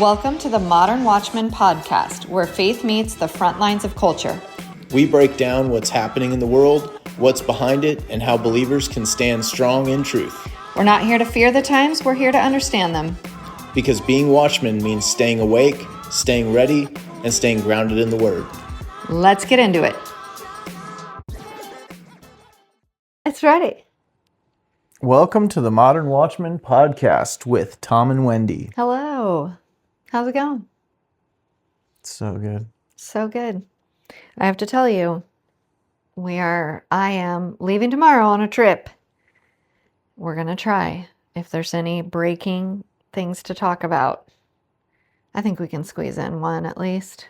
Welcome to the Modern Watchman podcast, where faith meets the front lines of culture. We break down what's happening in the world, what's behind it, and how believers can stand strong in truth. We're not here to fear the times, we're here to understand them. Because being watchmen means staying awake, staying ready, and staying grounded in the Word. Let's get into it. It's ready. Welcome to the Modern Watchman podcast with Tom and Wendy. Hello. How's it going? So good. So good. I have to tell you, I am leaving tomorrow on a trip. We're going to try if there's any breaking things to talk about. I think we can squeeze in one at least.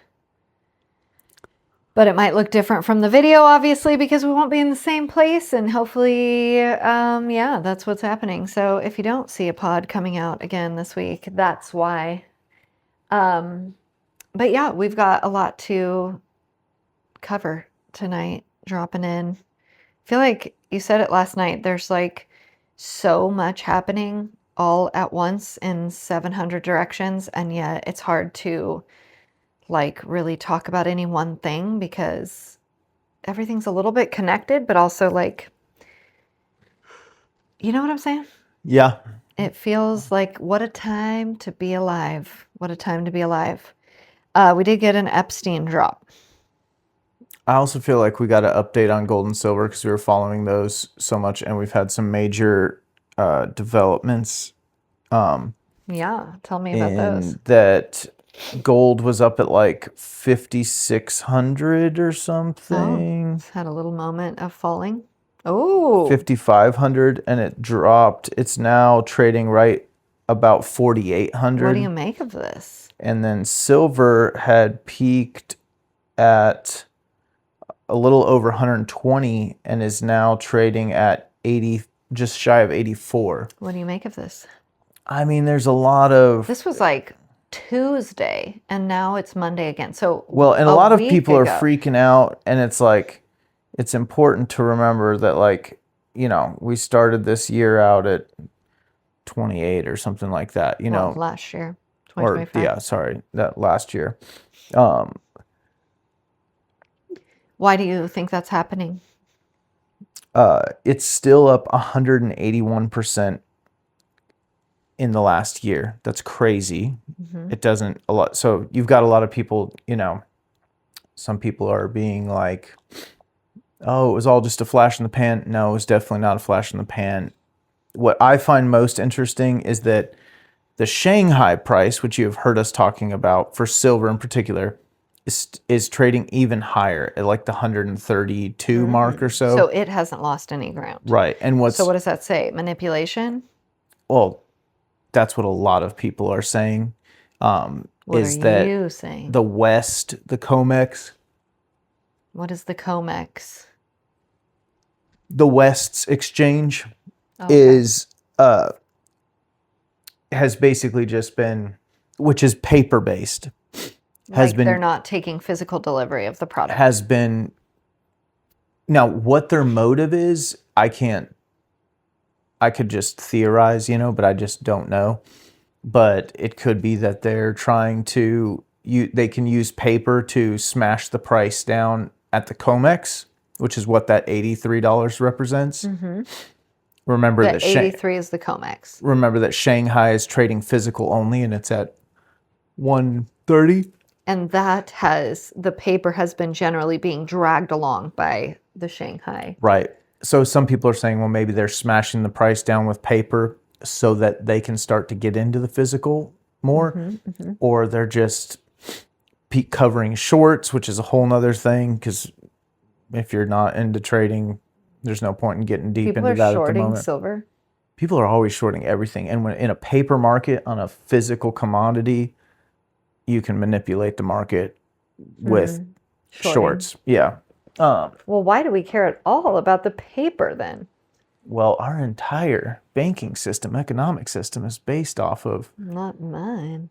But it might look different from the video, obviously, because we won't be in the same place. And hopefully, that's what's happening. So if you don't see a pod coming out again this week, that's why. But yeah, we've got a lot to cover tonight, dropping in. I feel like you said it last night. There's like so much happening all at once in 700 directions. And yet it's hard to like really talk about any one thing because everything's a little bit connected, but also like, you know what I'm saying? Yeah. It feels like what a time to be alive. What a time to be alive. We did get an Epstein drop. I also feel like we got to update on gold and silver because we were following those so much, and we've had some major developments. Yeah, tell me about those. That gold was up at like 5,600 or something. It's had a little moment of falling. Oh, 5,500, and it dropped. It's now trading right about 4,800. What do you make of this? And then silver had peaked at a little over 120 and is now trading at 80, just shy of 84. What do you make of this? I mean, there's a lot of... This was like Tuesday, and now it's Monday again. So, well, and a lot of people are ago. freaking out, and it's like, it's important to remember that, like, you know, we started this year out at 28 or something like that, you know. Last year, 2025. That last year. Why do you think that's happening? It's still up 181% in the last year. That's crazy. Mm-hmm. It doesn't a lot. So you've got a lot of people, you know, some people are being like, oh, it was all just a flash in the pan. No, it was definitely not a flash in the pan. What I find most interesting is that the Shanghai price, which you have heard us talking about for silver in particular, is trading even higher at like the 132 mark or so. So it hasn't lost any ground. Right. And so what does that say? Manipulation? Well, that's what a lot of people are saying. What are you saying? The West, the COMEX. What is the COMEX? The West's exchange has basically just been, which is paper based. They're not taking physical delivery of the product. Has been. Now, what their motive is, I could just theorize, you know, but I just don't know. But it could be that they're trying to, they can use paper to smash the price down at the COMEX, which is what that $83 represents. Mm-hmm. Remember that 83 is the COMEX. Remember that Shanghai is trading physical only, and it's at 130. And the paper has been generally being dragged along by the Shanghai. Right. So some people are saying, well, maybe they're smashing the price down with paper so that they can start to get into the physical more, or they're just peak covering shorts, which is a whole nother thing, because if you're not into trading, there's no point in getting deep into that at the moment. People are shorting silver? People are always shorting everything. And when in a paper market, on a physical commodity, you can manipulate the market with shorts. Yeah. Well, why do we care at all about the paper then? Well, our entire banking system, economic system is based off of... Not mine.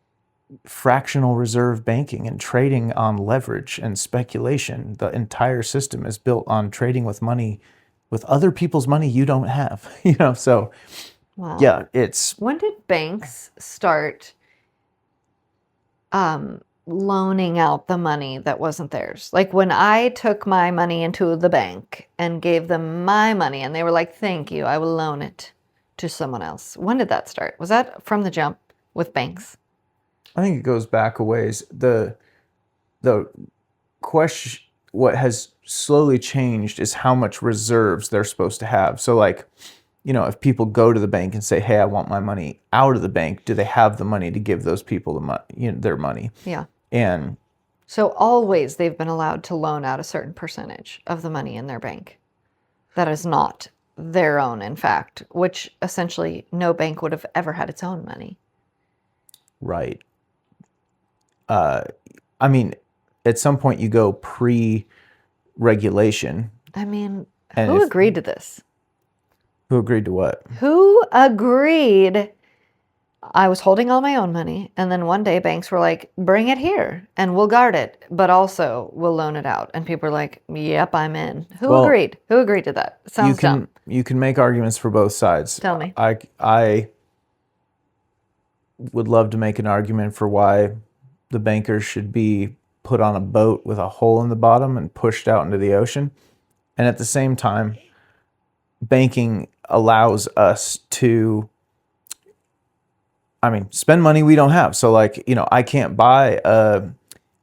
Fractional reserve banking and trading on leverage and speculation. The entire system is built on trading with money, with other people's money you don't have. You know, so wow. Yeah, it's... When did banks start loaning out the money that wasn't theirs. Like when I took my money into the bank and gave them my money and they were like, thank you, I will loan it to someone else. When did that start? Was that from the jump with banks? I think it goes back a ways. The question, what has slowly changed is how much reserves they're supposed to have. So like, if people go to the bank and say, hey, I want my money out of the bank, do they have the money to give those people their money? Yeah. And so always they've been allowed to loan out a certain percentage of the money in their bank that is not their own, in fact, which essentially no bank would have ever had its own money. Right. I mean, at some point you go pre-regulation. I mean, And who agreed to this? Who agreed to what? Who agreed? I was holding all my own money, and then one day banks were like, bring it here, and we'll guard it, but also we'll loan it out. And people were like, yep, I'm in. Who agreed? Who agreed to that? Sounds dumb. You can make arguments for both sides. Tell me. I would love to make an argument for why the bankers should be put on a boat with a hole in the bottom and pushed out into the ocean. And at the same time, banking allows us to, spend money we don't have. So like, I can't buy a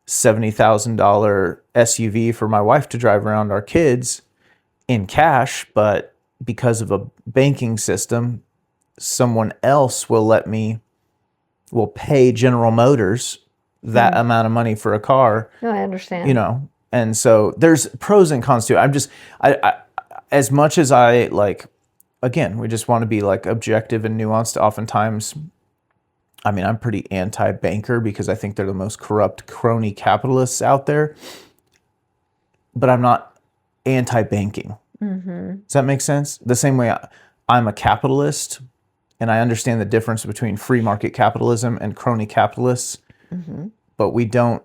$70,000 SUV for my wife to drive around our kids in cash, but because of a banking system, someone else will pay General Motors that amount of money for a car. No, I understand. And so there's pros and cons to it. I as much as I like, again, we just want to be like objective and nuanced. Oftentimes, I'm pretty anti-banker because I think they're the most corrupt crony capitalists out there. But I'm not anti-banking. Mm-hmm. Does that make sense? The same way I'm a capitalist and I understand the difference between free market capitalism and crony capitalists. Mm-hmm. But we don't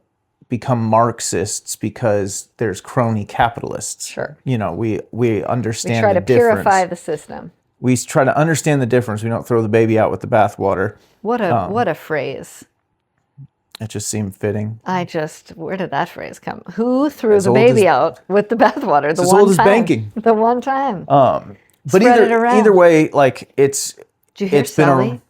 become Marxists because there's crony capitalists. Sure. We understand. We try to purify the system. We try to understand the difference. We don't throw the baby out with the bathwater. What a phrase. It just seemed fitting. Where did that phrase come? Who threw the baby out with the bathwater? The one time. As old as banking. The one time. But either way, like Did you hear Sally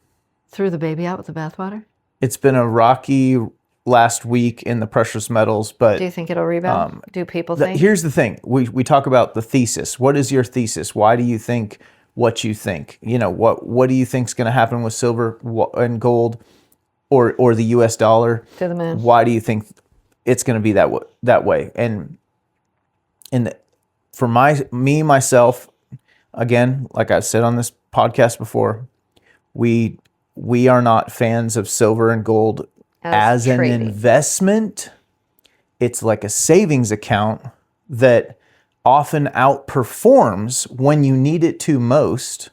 threw the baby out with the bathwater? It's been a rocky last week in the precious metals, but do you think it'll rebound? Do people think? Here's the thing: we talk about the thesis. What is your thesis? Why do you think what you think? What do you think is going to happen with silver and gold, or the U.S. dollar to the moon? Why do you think it's going to be that way? And for myself, again, like I've said on this podcast before, we are not fans of silver and gold as an investment. It's like a savings account that often outperforms when you need it to most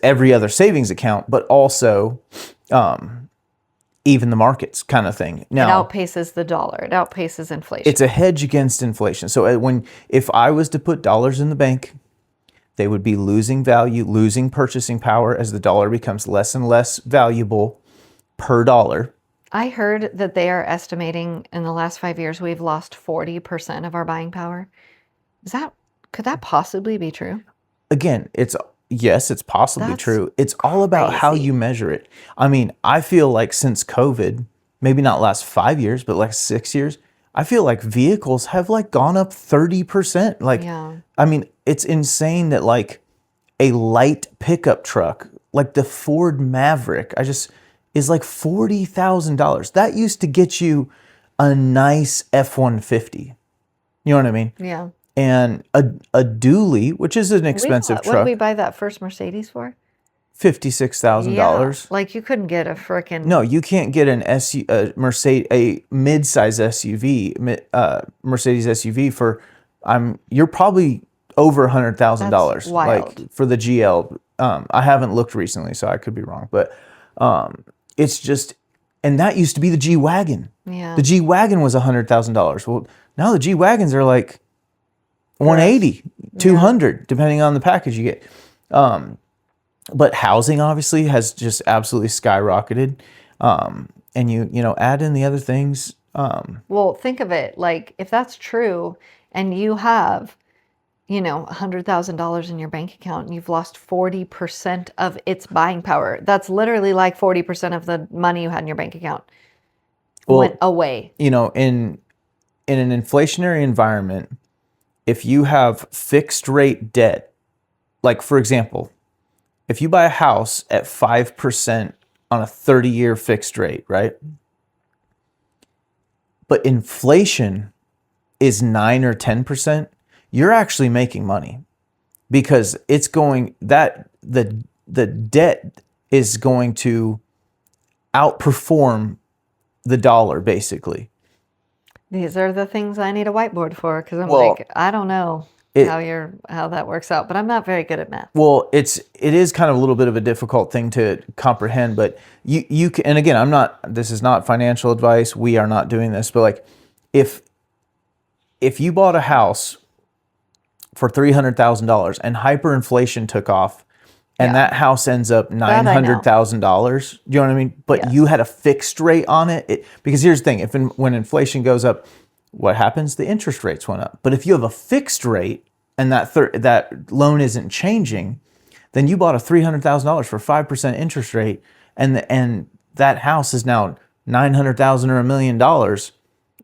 every other savings account, but also even the markets kind of thing. Now, it outpaces the dollar. It outpaces inflation. It's a hedge against inflation. So if I was to put dollars in the bank, they would be losing value, losing purchasing power as the dollar becomes less and less valuable per dollar. I heard that they are estimating in the last 5 years we've lost 40% of our buying power. Could that possibly be true? Again, it's possibly true. It's all about how you measure it. I feel like since COVID, maybe not last 5 years, but like 6 years, I feel like vehicles have like gone up 30%. It's insane that like a light pickup truck, like the Ford Maverick, is like $40,000. That used to get you a nice F-150. You know what I mean? Yeah. And a dually, which is an expensive truck. What did we buy that first Mercedes for? $56,000. Yeah, like you couldn't get a frickin'... No, you can't get a mid-size SUV, Mercedes SUV for you're probably over $100,000. Like for the GL. I haven't looked recently, so I could be wrong, but it's just, and that used to be the G-Wagon. Yeah. The G-Wagon was $100,000. Well, now the G-Wagons are like 180, 200, depending on the package you get. But housing obviously has just absolutely skyrocketed. And you add in the other things. Well, think of it like if that's true and you have, $100,000 in your bank account and you've lost 40% of its buying power, that's literally like 40% of the money you had in your bank account went Well, away. in an inflationary environment, if you have fixed rate debt, like for example, if you buy a house at 5% on a 30-year fixed rate, right? But inflation is 9 or 10%, you're actually making money because it's going that the debt is going to outperform the dollar basically. These are the things I need a whiteboard for because I'm Well, like, I don't know it how that works out, but I'm not very good at math. well, it is kind of a little bit of a difficult thing to comprehend, but you can, and again, this is not financial advice. We are not doing this, but like if you bought a house for $300,000 and hyperinflation took off and Yeah, that house ends up that I know. $900,000, you know what I mean? But you Yes. had a fixed rate on it, because here's the thing, when inflation goes up, what happens? The interest rates went up. But if you have a fixed rate and that loan isn't changing, then you bought a $300,000 for 5% interest rate, and that house is now 900,000 or $1 million.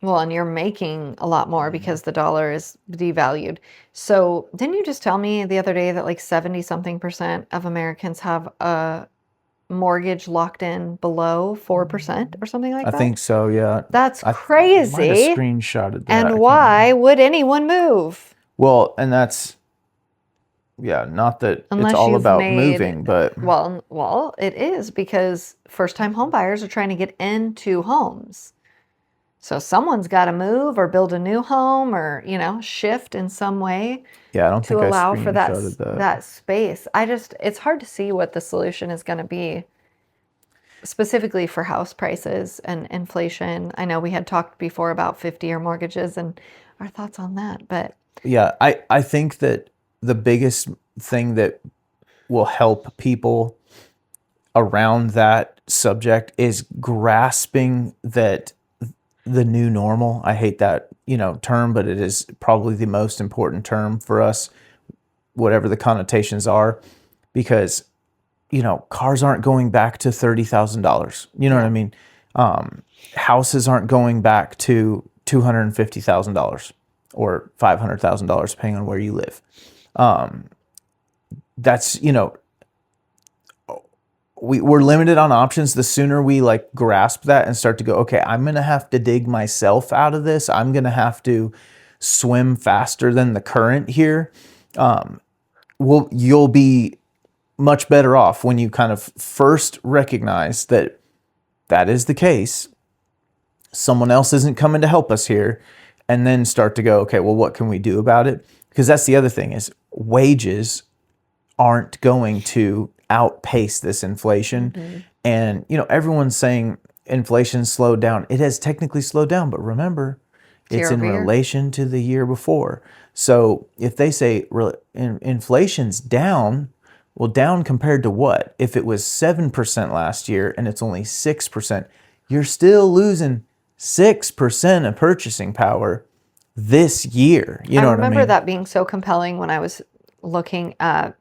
Well, and you're making a lot more because the dollar is devalued. So, didn't you just tell me the other day that like 70 something percent of Americans have a mortgage locked in below 4% or something like I that? think so, yeah. That's I might have crazy. screenshotted that. And I can't why remember. would anyone move? Well, and that's, yeah, not that it's Unless all you've about made, moving, but well, it is because first-time home buyers are trying to get into homes. So someone's got to move or build a new home or, shift in some way yeah, I don't to think I allow for that screenshotted that. that space. It's hard to see what the solution is going to be specifically for house prices and inflation. I know we had talked before about 50-year mortgages and our thoughts on that, but Yeah, I think that the biggest thing that will help people around that subject is grasping that the new normal, I hate that, term, but it is probably the most important term for us, whatever the connotations are, because cars aren't going back to $30,000. You know what I yeah. mean? Houses aren't going back to $250,000 or $500,000, depending on where you live. That's we're limited on options. The sooner we like grasp that and start to go, okay, I'm gonna have to dig myself out of this. I'm gonna have to swim faster than the current here. You'll be much better off when you kind of first recognize that is the case. Someone else isn't coming to help us here, and then start to go, okay, well, what can we do about it? Because that's the other thing is wages aren't going to outpace this inflation. Hmm. And everyone's saying inflation slowed down. It has technically slowed down, but remember, It's it's year in over year. relation to the year before. So if they say inflation's down, well, down compared to what? If it was 7% last year and it's only 6%, you're still losing 6% of purchasing power this year. You I know what I remember mean? that being so compelling when I was looking at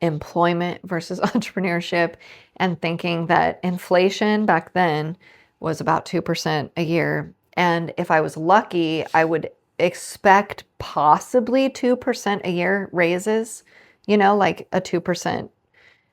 employment versus entrepreneurship and thinking that inflation back then was about 2% a year. And if I was lucky, I would expect possibly 2% a year raises, like a 2%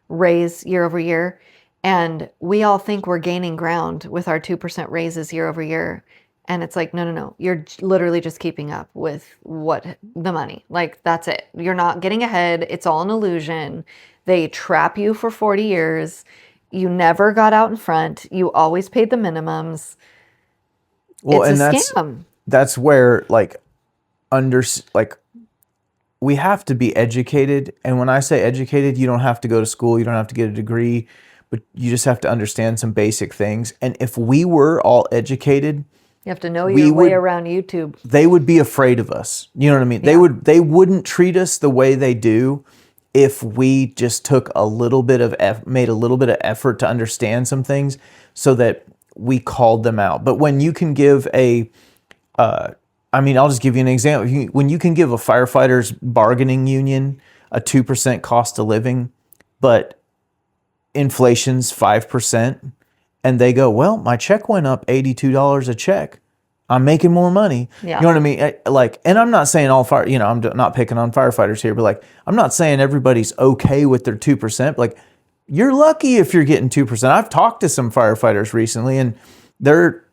raise year over year. And we all think we're gaining ground with our 2% raises year over year. And it's like, no, no, no. You're literally just keeping up with what the money. Like, that's it. You're not getting ahead. It's all an illusion. They trap you for 40 years. You never got out in front. You always paid the minimums. Well, It's a and scam. that's where under like we have to be educated. And when I say educated, you don't have to go to school, you don't have to get a degree, but you just have to understand some basic things. And if we were all educated, You have to know we your way would around YouTube. they would be afraid of us. You know what I mean? Yeah. They wouldn't treat us the way they do if we just took a little bit of made a little bit of effort to understand some things so that we called them out. But when you can give I'll just give you an example. When you can give a firefighter's bargaining union a 2% cost of living, but inflation's 5%, and they go, well, my check went up $82 a check. I'm making more money. Yeah. You know what I mean? Like, and I'm not saying all I'm not picking on firefighters here, but like, I'm not saying everybody's okay with their 2%. But like, you're lucky if you're getting 2%. I've talked to some firefighters recently, and they're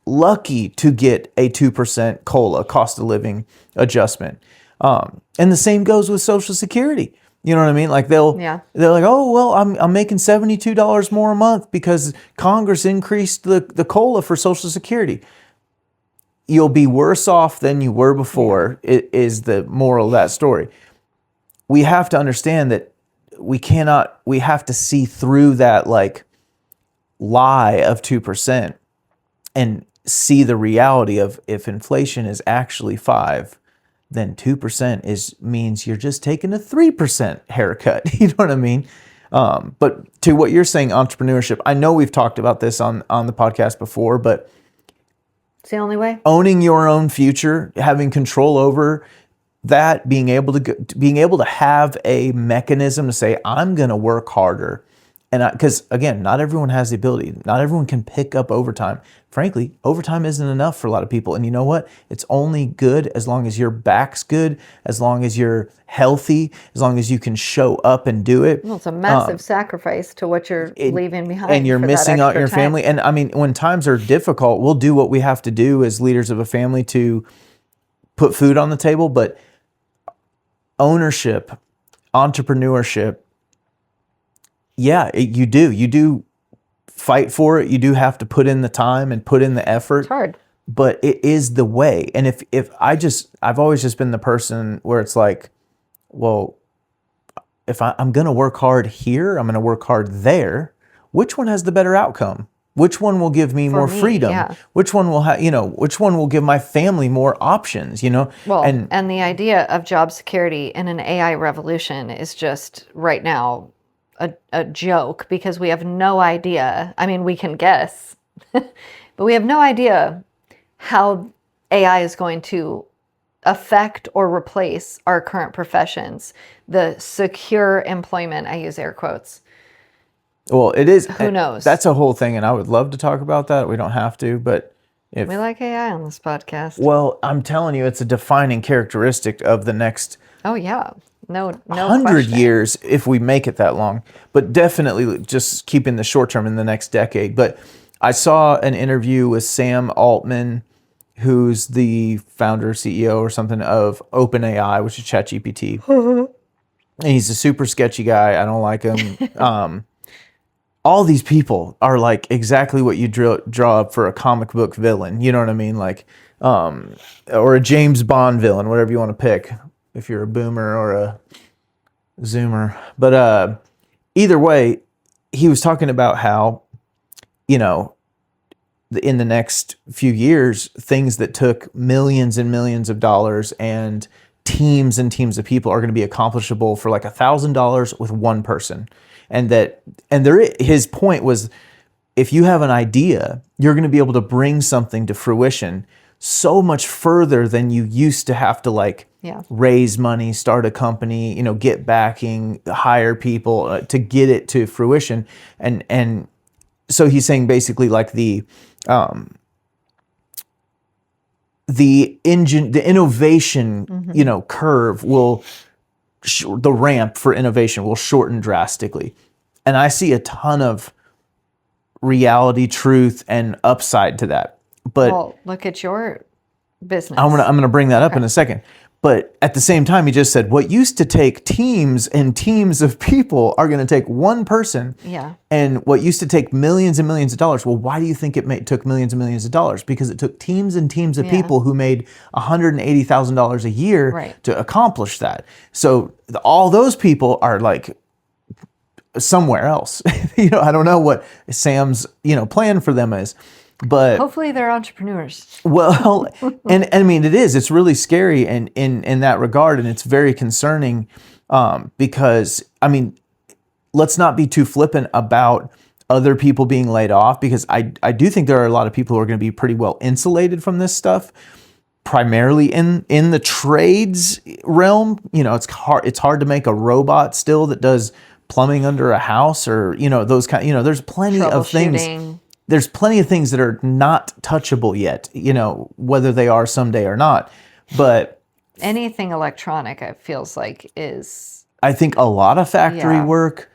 lucky to get a 2% COLA, cost of living adjustment. And the same goes with Social Security. You know what I mean? Like they're like, oh, well, I'm making $72 more a month because Congress increased the COLA for Social Security. You'll be worse off than you were before, is the moral of that story. We have to understand that we have to see through that like lie of 2% and see the reality of if inflation is actually 5%, then 2% means you're just taking a 3% haircut. You know what I mean? But to what you're saying, entrepreneurship, I know we've talked about this on the podcast before, but it's the only way. Owning your own future, having control over that, being able to have a mechanism to say, I'm going to work harder. And because again, not everyone has the ability. Not everyone can pick up overtime. Frankly, overtime isn't enough for a lot of people. And you know what? It's only good as long as your back's good, as long as you're healthy, as long as you can show up and do it. Well, it's a massive sacrifice to what you're leaving behind. And you're missing out your family. And I mean, when times are difficult, we'll do what we have to do as leaders of a family to put food on the table. But ownership, entrepreneurship, you do fight for it. You do have to put in the time and put in the effort. It's hard, but it is the way. And I've always just been the person where it's like, well, if I'm going to work hard here, I'm going to work hard there. Which one has the better outcome? Which one will give me more freedom? Yeah. Which one will which one will give my family more options, Well, and the idea of job security in an AI revolution is just right now a joke, because we have no idea. I mean, we can guess, but we have no idea how AI is going to affect or replace our current professions. The secure employment, I use air quotes. Well, it is. Who knows? That's a whole thing, and I would love to talk about that. We don't have to, but we like AI on this podcast. Well, I'm telling you, it's a defining characteristic of the next. Oh yeah. No 100 years if we make it that long, but definitely just keeping the short term in the next decade. But I saw an interview with Sam Altman, who's the founder, CEO or something of OpenAI, which is ChatGPT. And he's a super sketchy guy. I don't like him. All these people are like exactly what you draw up for a comic book villain. You know what I mean? Like, or a James Bond villain, whatever you want to pick, if you're a boomer or a zoomer. But either way, he was talking about how, in the next few years, things that took millions and millions of dollars and teams of people are going to be accomplishable for like $1,000 with one person. His point was, if you have an idea, you're going to be able to bring something to fruition so much further than you used to have to raise money, start a company, get backing, hire people to get it to fruition. And so he's saying basically like the innovation, curve will, the ramp for innovation will shorten drastically. And I see a ton of reality, truth, and upside to that. But look at your business. I'm gonna bring that up in a second. But at the same time, he just said what used to take teams and teams of people are going to take one person. Yeah. And what used to take millions and millions of dollars. Well, why do you think it took millions and millions of dollars? Because it took teams and teams of people who made $180,000 a year to accomplish that. So all those people are like somewhere else. I don't know what Sam's plan for them is. But hopefully they're entrepreneurs. Well, and I mean, it's really scary in that regard. And it's very concerning Because, I mean, let's not be too flippant about other people being laid off, because I do think there are a lot of people who are going to be pretty well insulated from this stuff, primarily in the trades realm. You know, it's hard to make a robot still that does plumbing under a house, or, you know, those kind, you know, there's plenty of things. Troubleshooting. There's plenty of things that are not touchable yet, you know, whether they are someday or not. But Anything electronic, it feels like, is, I think a lot of factory Yeah. work,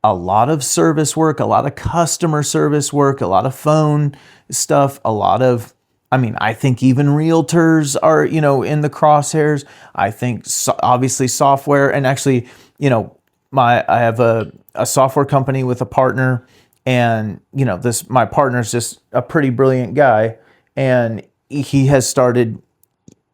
a lot of service work, a lot of customer service work, a lot of phone stuff, a lot of, I mean, I think even realtors are, you know, in the crosshairs. I think obviously software, and actually, you know, I have a software company with a partner, and, you know, my partner's just a pretty brilliant guy, and he has started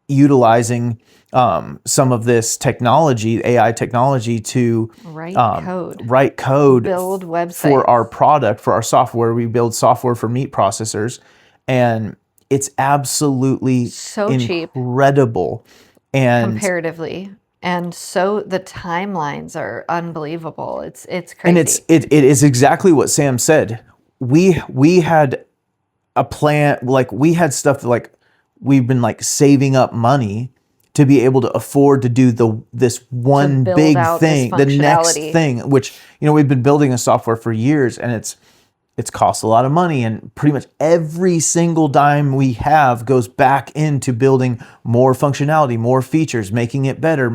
utilizing some of this technology, AI technology, to Write code. write code, Build websites. for our product, for our software. We build software for meat processors, and it's absolutely So cheap. incredible. And Comparatively. And so the timelines are unbelievable. It's crazy. and it is exactly what Sam said. We had a plan, like we had stuff that, like, we've been like saving up money to be able to afford to do this one build big out this thing, the next functionality. thing, which, you know, we've been building a software for years, and it's cost a lot of money, and pretty much every single dime we have goes back into building more functionality, more features, making it better,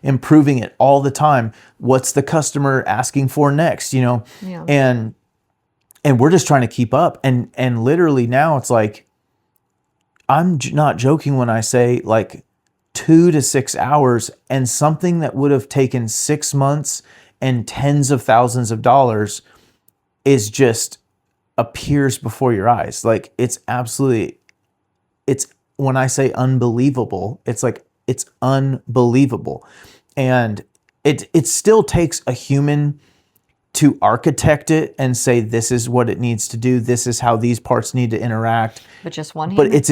improving it all the time. What's the customer asking for next, you know? Yeah. And we're just trying to keep up, and literally now it's like, I'm not joking when I say, like, 2 to 6 hours, and something that would have taken 6 months and tens of thousands of dollars is just appears before your eyes. Like, it's when I say unbelievable, it's like, it's unbelievable. And it still takes a human to architect it and say, this is what it needs to do, this is how these parts need to interact. But just one But human. it's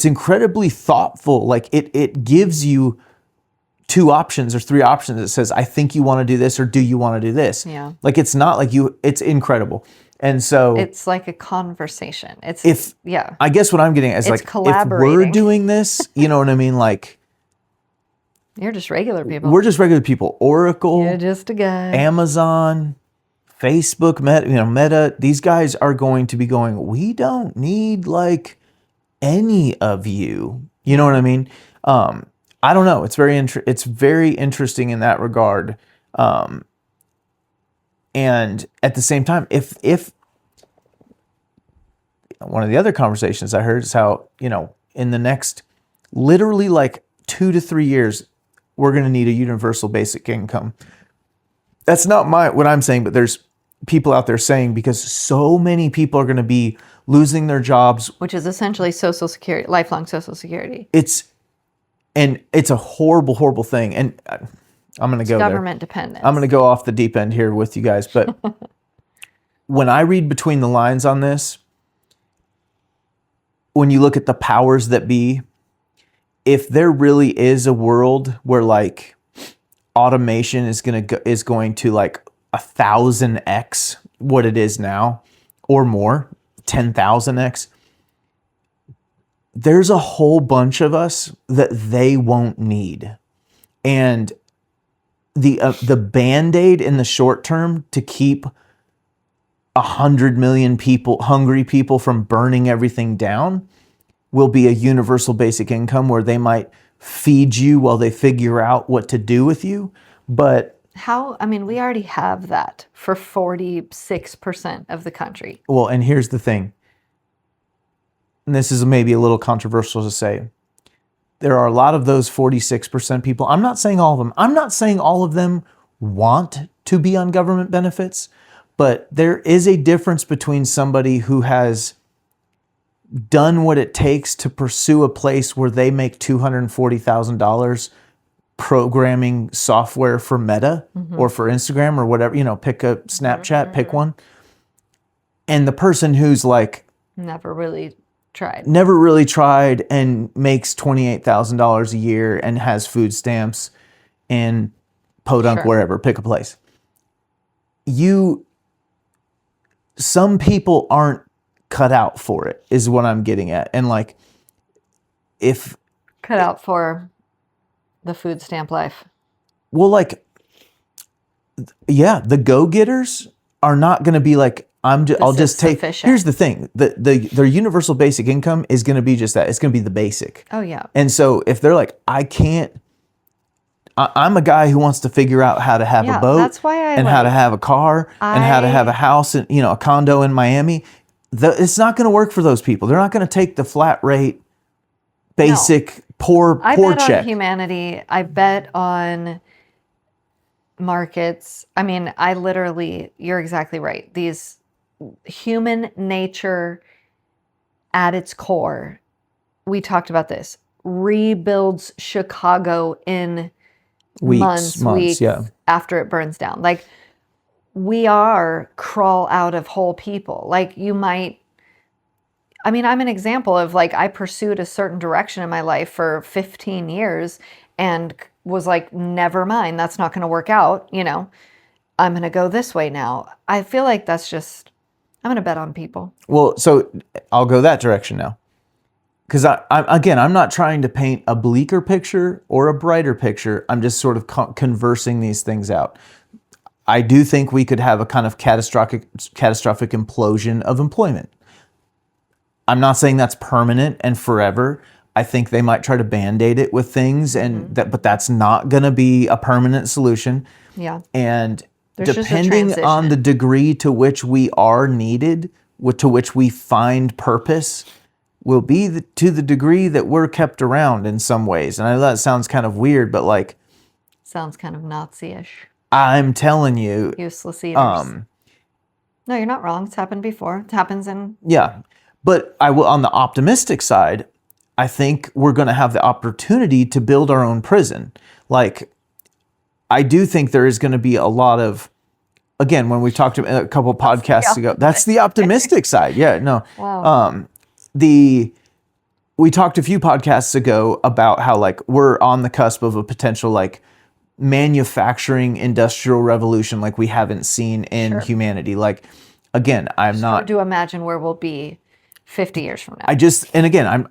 incredibly thoughtful. Like, it gives you 2 options or 3 options. It says, I think you want to do this, or do you want to do this? Yeah. Like, it's not like it's incredible. And so It's like a conversation. Yeah. I guess what I'm getting at is, It's like, if we're collaborating. doing this, you know what I mean? Like, You're just regular people. we're just regular people. Oracle, You're just a guy. Amazon, Facebook, Meta, these guys are going to be going, we don't need, like, any of you. You know what I mean? I don't know. It's very interesting in that regard. And at the same time, if one of the other conversations I heard is how, you know, in the next literally like 2 to 3 years, we're going to need a universal basic income. That's not what I'm saying, but there's people out there saying, because so many people are going to be losing their jobs, which is essentially Social Security, lifelong Social Security. It's a horrible, horrible thing. And I'm going to go government there. dependence. I'm going to go off the deep end here with you guys. But when I read between the lines on this, when you look at the powers that be, if there really is a world where, like, automation is going to like 1,000x what it is now, or more, 10,000x, there's a whole bunch of us that they won't need. And the Band-Aid in the short term to keep 100 million people, hungry people, from burning everything down will be a universal basic income, where they might feed you while they figure out what to do with you. But we already have that for 46% of the country. Well, and here's the thing. And this is maybe a little controversial to say. There are a lot of those 46% people. I'm not saying all of them. I'm not saying all of them want to be on government benefits, but there is a difference between somebody who has done what it takes to pursue a place where they make $240,000 programming software for Meta or for Instagram or whatever, pick a Snapchat, pick one. And the person who's like, never really tried. never really tried and makes $28,000 a year and has food stamps in Podunk, Sure. wherever, pick a place. Some people aren't cut out for it, is what I'm getting at. And like, if, Cut out for the food stamp life. well, like, yeah, the go-getters are not going to be like, I'll This is just take, sufficient. here's the thing, their universal basic income is going to be just that. It's going to be the basic. Oh, yeah. And so if they're like, I'm a guy who wants to figure out how to have a boat that's why I and how to have a car and how to have a house and, a condo in Miami. It's not going to work for those people. They're not going to take the flat rate, basic, poor I bet check. on humanity. I bet on markets. I mean, you're exactly right. These human nature at its core, we talked about this, rebuilds Chicago in weeks yeah. after it burns down. Like, we are crawl out of whole people. Like, I'm an example of, like, I pursued a certain direction in my life for 15 years and was like, never mind, that's not going to work out. I'm going to go this way now. I feel like I'm going to bet on people. Well, so I'll go that direction now. Because I'm not trying to paint a bleaker picture or a brighter picture. I'm just sort of conversing these things out. I do think we could have a kind of catastrophic implosion of employment. I'm not saying that's permanent and forever. I think they might try to band-aid it with things, but that's not going to be a permanent solution. Yeah. And There's depending on the degree to which we are needed, to which we find purpose, will be to the degree that we're kept around in some ways. And I know that sounds kind of weird, but like, sounds kind of Nazi-ish. I'm telling you, useless eaters. No, you're not wrong. It's happened before. It happens in. Yeah, but I will, on the optimistic side, I think we're going to have the opportunity to build our own prison. Like, I do think there is going to be a lot of, again, when we talked a couple podcasts ago, that's the optimistic side. Yeah, no. Wow. We talked a few podcasts ago about how, like, we're on the cusp of a potential, like, manufacturing industrial revolution like we haven't seen in humanity. Like, again, I'm not. Hard to imagine where we'll be 50 years from now.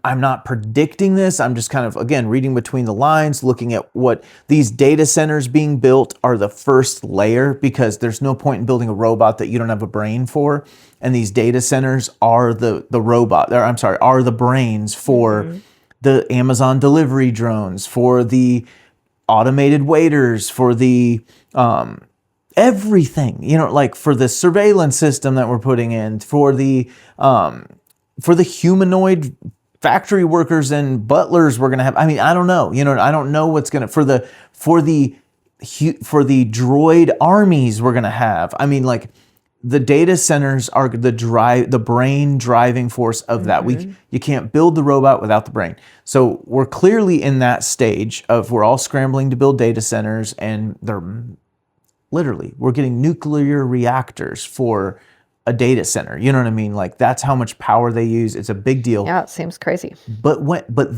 I'm not predicting this. I'm just kind of, again, reading between the lines, looking at what these data centers being built are the first layer, because there's no point in building a robot that you don't have a brain for. And these data centers are the robot, or I'm sorry, are the brains for the Amazon delivery drones, for the automated waiters, for the everything, like for the surveillance system that we're putting in, for the humanoid factory workers and butlers we're gonna have. I mean, I don't know. I don't know what's gonna for the droid armies we're gonna have. I mean, like, the data centers are the brain driving force of that. You can't build the robot without the brain. So we're clearly in that stage of we're all scrambling to build data centers, and we're getting nuclear reactors for a data center. You know what I mean? Like, that's how much power they use. It's a big deal. Yeah, it seems crazy. But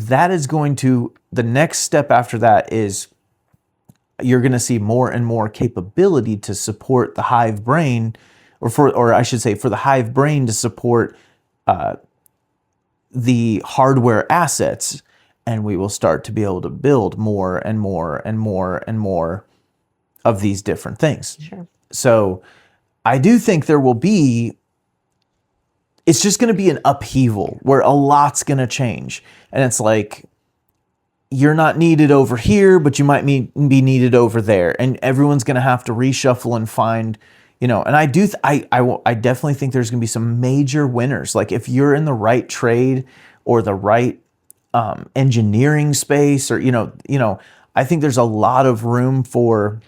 that is going to, the next step after that is you're going to see more and more capability to support the hive brain, or I should say, for the hive brain to support the hardware assets, and we will start to be able to build more and more and more and more of these different things. Sure. So I do think it's just going to be an upheaval where a lot's going to change. And it's like, you're not needed over here, but you might be needed over there. And everyone's going to have to reshuffle and find, and I definitely think there's going to be some major winners. Like, if you're in the right trade or the right engineering space, or, I think there's a lot of room for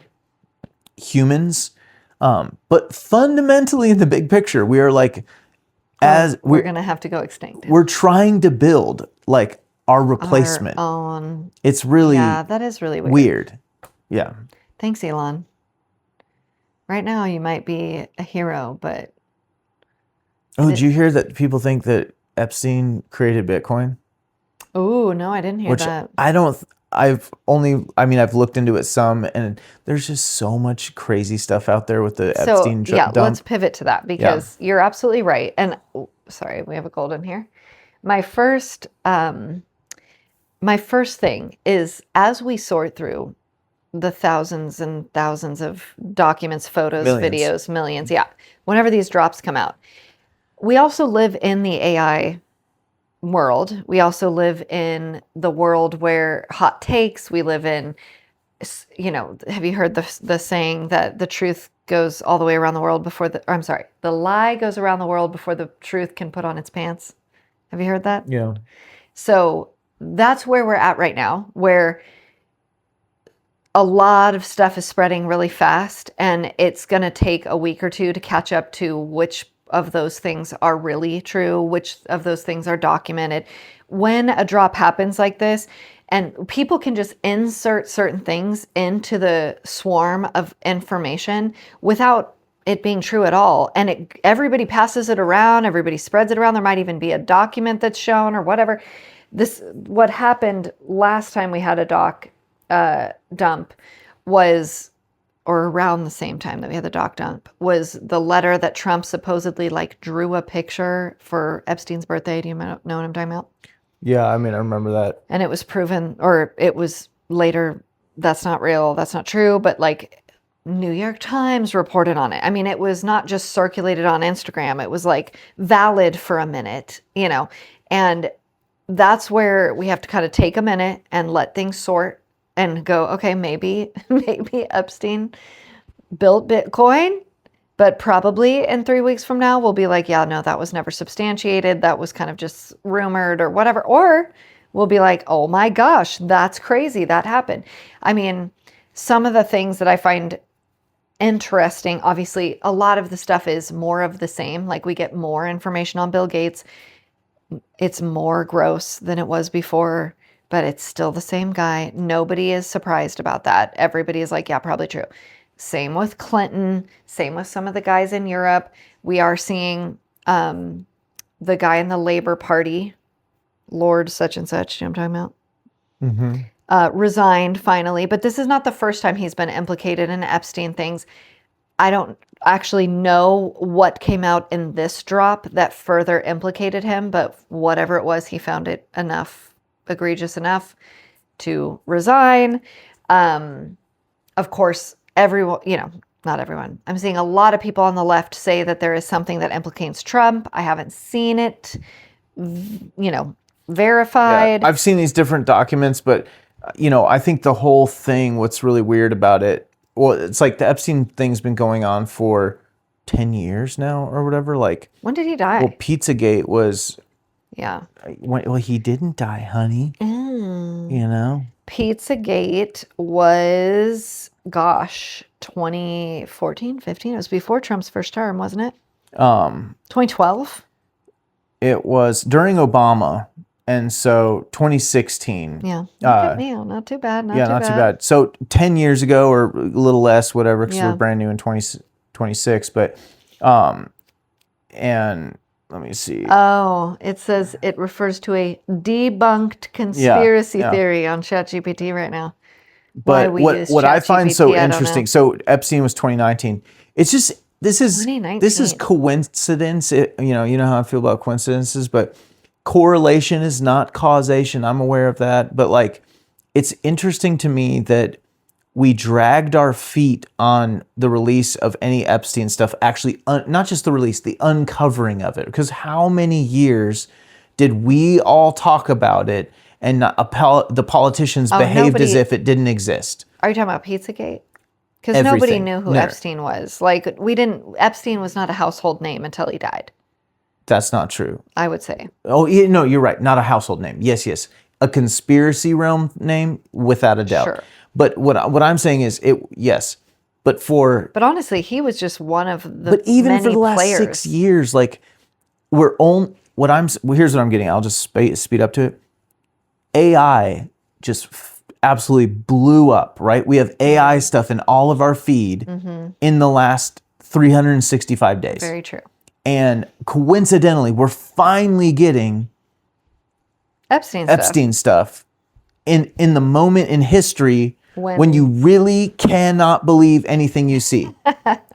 humans. But fundamentally, in the big picture, we are like, we're going to have to go extinct. We're trying to build, like, our replacement. Our own. It's really, yeah, that is really weird. Yeah. Thanks, Elon. Right now, you might be a hero, but. Oh, did you hear that people think that Epstein created Bitcoin? Oh, no, I didn't hear Which that. I don't. I've looked into it some, and there's just so much crazy stuff out there with the So, Epstein yeah, let's dump. pivot to that Yeah, because you're absolutely right. And sorry, we have a golden here. My first my first thing is as we sort through the thousands and thousands of documents, photos, millions. videos, millions, yeah, whenever these drops come out. We also live in the AI world. We also live in the world where hot takes, we live in, have you heard the saying that the truth goes all the way around the world before or I'm sorry, the lie goes around the world before the truth can put on its pants? Have you heard that? Yeah. So that's where we're at right now, where a lot of stuff is spreading really fast, and it's going to take a week or two to catch up to which of those things are really true, which of those things are documented. When a drop happens like this, and people can just insert certain things into the swarm of information without it being true at all, and everybody passes it around, everybody spreads it around. There might even be a document that's shown or whatever. What happened last time we had a dump was, or around the same time that we had the doc dump, was the letter that Trump supposedly like drew a picture for Epstein's birthday. Do you know what I'm talking about? Yeah, I remember that. And it was proven, or it was later, that's not real, that's not true, but like New York Times reported on it. I mean, it was not just circulated on Instagram. It was like valid for a minute, and that's where we have to kind of take a minute and let things sort and go, okay, maybe Epstein built Bitcoin, but probably in 3 weeks from now, we'll be like, yeah, no, that was never substantiated. That was kind of just rumored or whatever. Or we'll be like, oh my gosh, that's crazy. That happened. I mean, some of the things that I find interesting, obviously, a lot of the stuff is more of the same. Like we get more information on Bill Gates. It's more gross than it was before, but it's still the same guy. Nobody is surprised about that. Everybody is like, yeah, probably true. Same with Clinton. Same with some of the guys in Europe. We are seeing the guy in the Labor Party, Lord such and such, you know what I'm talking about? Mm-hmm. Resigned finally. But this is not the first time he's been implicated in Epstein things. I don't actually know what came out in this drop that further implicated him, but whatever it was, he found it egregious enough to resign. Of course, everyone, not everyone. I'm seeing a lot of people on the left say that there is something that implicates Trump. I haven't seen it, verified. Yeah, I've seen these different documents, but I think the whole thing, what's really weird about it, well, it's like the Epstein thing's been going on for 10 years now or whatever. Like, when did he die? well, Pizzagate was, Yeah. well, he didn't die, honey. Pizzagate was, gosh, 2014, 15. It was before Trump's first term, wasn't it? 2012? It was during Obama. And so 2016. Yeah. Look at me. Not too bad. Not too bad. So 10 years ago or a little less, whatever, because we're brand new in 2026. But, and let me see. Oh, it says it refers to a debunked conspiracy theory on ChatGPT right now. But what I find so interesting, so Epstein was 2019. It's just, this is coincidence. You know how I feel about coincidences, but correlation is not causation. I'm aware of that. But like, it's interesting to me that we dragged our feet on the release of any Epstein stuff, actually, not just the release, the uncovering of it. Because how many years did we all talk about it and the politicians behaved as if it didn't exist? Are you talking about Pizzagate? Because nobody knew who Epstein was. Like, Epstein was not a household name until he died. That's not true. I would say. Oh, no, you're right. Not a household name. Yes. A conspiracy realm name, without a doubt. Sure. But what I'm saying is, yes. But honestly, he was just one of the But even many for the last players. 6 years, like, here's what I'm getting. I'll just speed up to it. AI just absolutely blew up, right? We have AI stuff in all of our feed in the last 365 days. Very true. And coincidentally, we're finally getting Epstein stuff in the moment in history when you really cannot believe anything you see.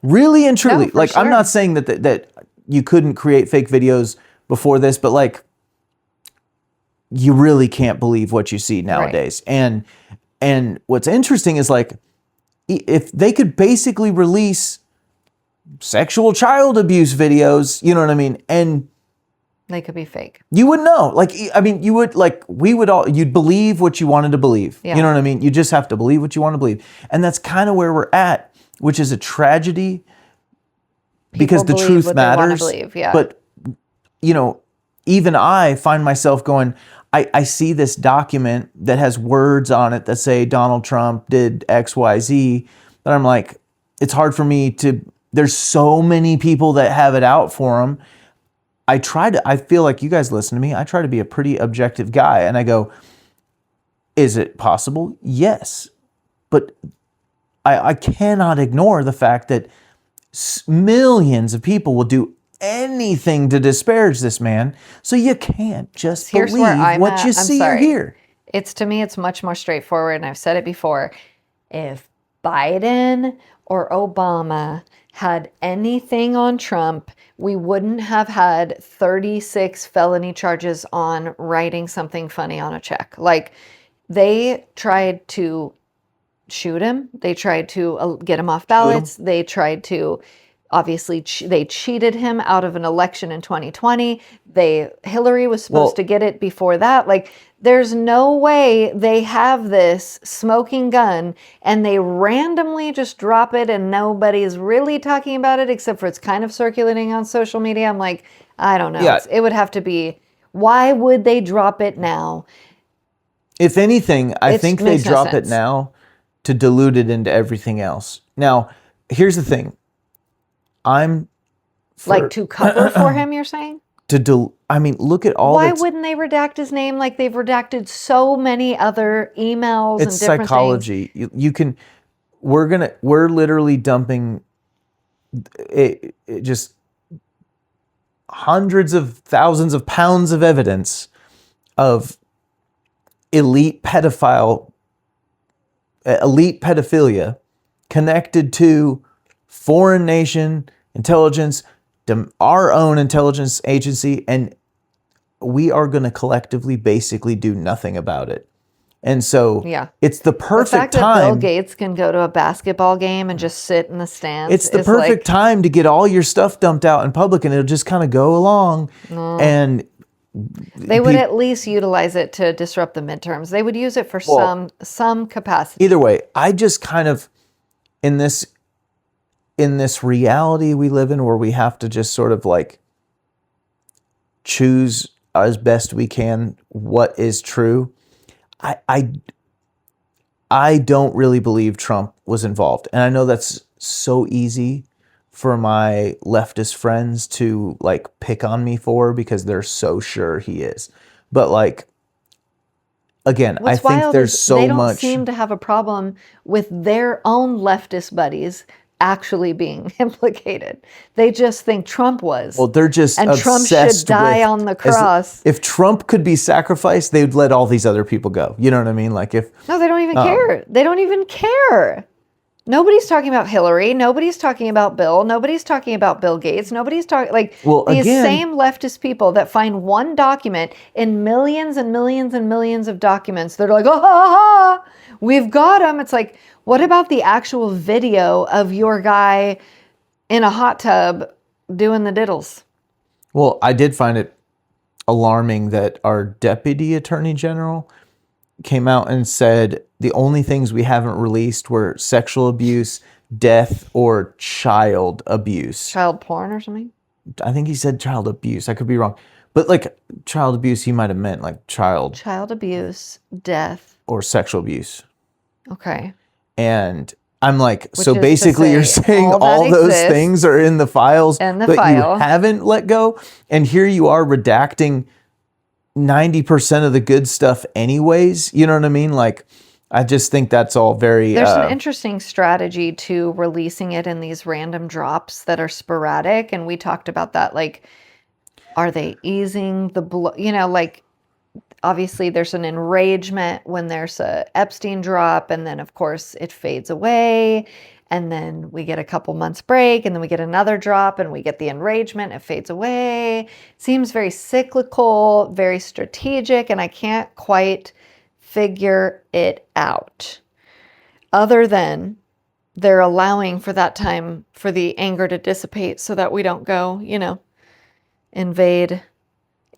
Really and truly. No, for like, I'm sure. not saying that you couldn't create fake videos before this, but like, you really can't believe what you see nowadays. And what's interesting is like, if they could basically release sexual child abuse videos, you know what I mean? And They could be fake. you would know. Like, I mean, you would, like, we would all, you'd believe what you wanted to believe. Yeah. You know what I mean? You just have to believe what you want to believe. And that's kind of where we're at, which is a tragedy because the believe truth what they wanna matters. believe, yeah. But, you know, even I find myself going, I see this document that has words on it that say Donald Trump did X, Y, Z, but I'm like, it's hard for me to, there's so many people that have it out for him. I feel like you guys listen to me. I try to be a pretty objective guy. And I go, is it possible? Yes. But I cannot ignore the fact that millions of people will do anything to disparage this man. So you can't just Here's believe where I'm what at. you I'm see or sorry. hear. To me, it's much more straightforward, and I've said it before. If Biden or Obama had anything on Trump, we wouldn't have had 36 felony charges on writing something funny on a check. Like, they tried to shoot him. They tried to get him off ballots. They tried to, obviously, they cheated him out of an election in 2020. Hillary was supposed to get it before that. Like, there's no way they have this smoking gun and they randomly just drop it and nobody's really talking about it except for it's kind of circulating on social media. I'm like, I don't know. Yeah. It would have to be, why would they drop it now? If anything, I think they makes no drop it sense. now to dilute it into everything else. Now, here's the thing. Like, to cover for him, you're saying? I mean, look at all. Why wouldn't they redact his name like they've redacted so many other emails and different psychology. You can. We're literally dumping it just hundreds of thousands of pounds of evidence of elite pedophilia connected to foreign nation intelligence, our own intelligence agency, and we are going to collectively basically do nothing about it. And so it's the perfect the fact time. that Bill Gates can go to a basketball game and just sit in the stands. It's the perfect time to get all your stuff dumped out in public, and it'll just kind of go along. And they would at least utilize it to disrupt the midterms. They would use it for some capacity. Either way, I just kind of in this reality we live in where we have to just sort of like choose as best we can what is true. I don't really believe Trump was involved. And I know that's so easy for my leftist friends to like pick on me for because they're so sure he is. But like, again, I think there's so much. They don't seem to have a problem with their own leftist buddies actually being implicated. They just think Trump was. Well, they're just and Trump should die on the cross. If Trump could be sacrificed, they'd let all these other people go. You know what I mean? Like no, they don't even care. They don't even care. Nobody's talking about Hillary. Nobody's talking about Bill. Nobody's talking about Bill Gates. Nobody's talking these same leftist people that find one document in millions and millions and millions of documents. They're like, oh, ha, ha, we've got him. It's like, what about the actual video of your guy in a hot tub doing the diddles? Well, I did find it alarming that our deputy attorney general came out and said the only things we haven't released were sexual abuse, death, or child abuse. Child porn or something? I think he said child abuse. I could be wrong. But like child abuse, he might have meant like child abuse, death. Or sexual abuse. Okay. And I'm like, so basically you're saying all those things are in the files that you haven't let go? And here you are redacting 90% of the good stuff anyways. You know what I mean? Like, I just think that's all very. There's an interesting strategy to releasing it in these random drops that are sporadic. And we talked about that. Like, are they easing the blow? You know, like, obviously there's an enragement when there's a Epstein drop, and then of course it fades away, and then we get a couple months break, and then we get another drop, and we get the enragement, it fades away. Seems very cyclical, very strategic, and I can't quite figure it out. Other than they're allowing for that time for the anger to dissipate so that we don't go, you know, invade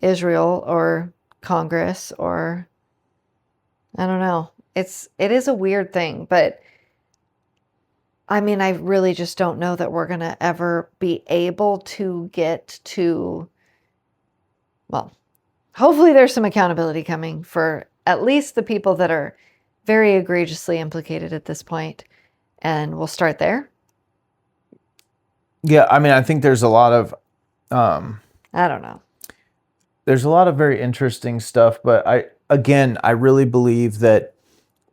Israel or Congress, or I don't know. It is a weird thing, but I mean, I really just don't know that we're going to ever be able to get to, well, hopefully there's some accountability coming for at least the people that are very egregiously implicated at this point, and we'll start there. Yeah, I mean, I think there's a lot of I don't know. there's a lot of very interesting stuff, but I really believe that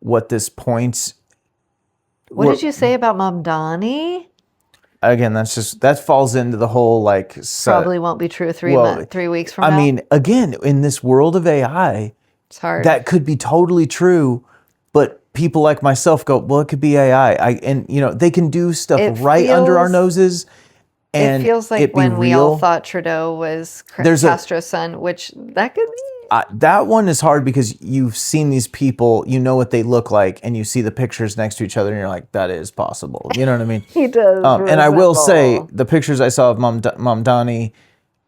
what this points. What did you say about Mamdani? Again, that falls into the whole like. Probably won't be true 3 weeks from now. I mean, again, in this world of AI, it's hard. That could be totally true, but people like myself go, well, it could be AI. And you know, they can do stuff under our noses. And it feels like when we all thought Trudeau was Castro's son, which that could be. That one is hard because you've seen these people, you know what they look like, and you see the pictures next to each other, and you're like, that is possible. You know what I mean? He does. And I will say, the pictures I saw of Mamdani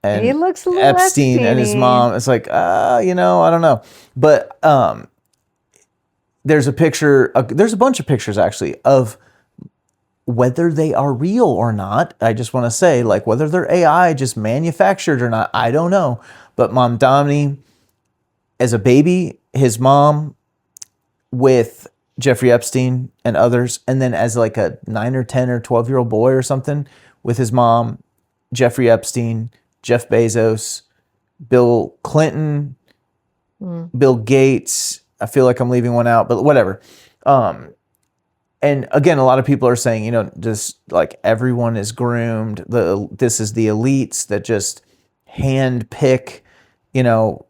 and he looks a little Epstein and his mom, it's like, you know, I don't know. But there's a picture, there's a bunch of pictures actually of whether they are real or not. I just want to say, like, whether they're AI just manufactured or not, I don't know. But Mamdani, as a baby, his mom with Jeffrey Epstein and others, and then as like a 9 or 10 or 12-year-old boy or something with his mom, Jeffrey Epstein, Jeff Bezos, Bill Clinton, Bill Gates. I feel like I'm leaving one out, but whatever. And again, a lot of people are saying, you know, just like everyone is groomed. This is the elites that just hand pick, you know,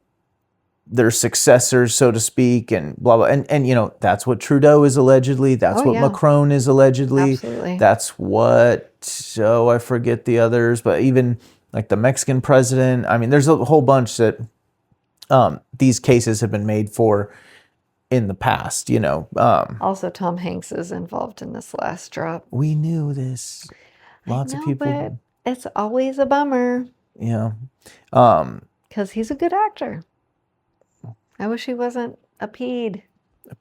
their successors, so to speak, and blah, blah. And you know, that's what Trudeau is allegedly. That's what Macron is allegedly. Absolutely. That's what, I forget the others, but even like the Mexican president. I mean, there's a whole bunch that these cases have been made for in the past, you know. Also, Tom Hanks is involved in this last drop. We knew this. Lots of people. But it's always a bummer. Yeah. Because he's a good actor. I wish he wasn't a peed. A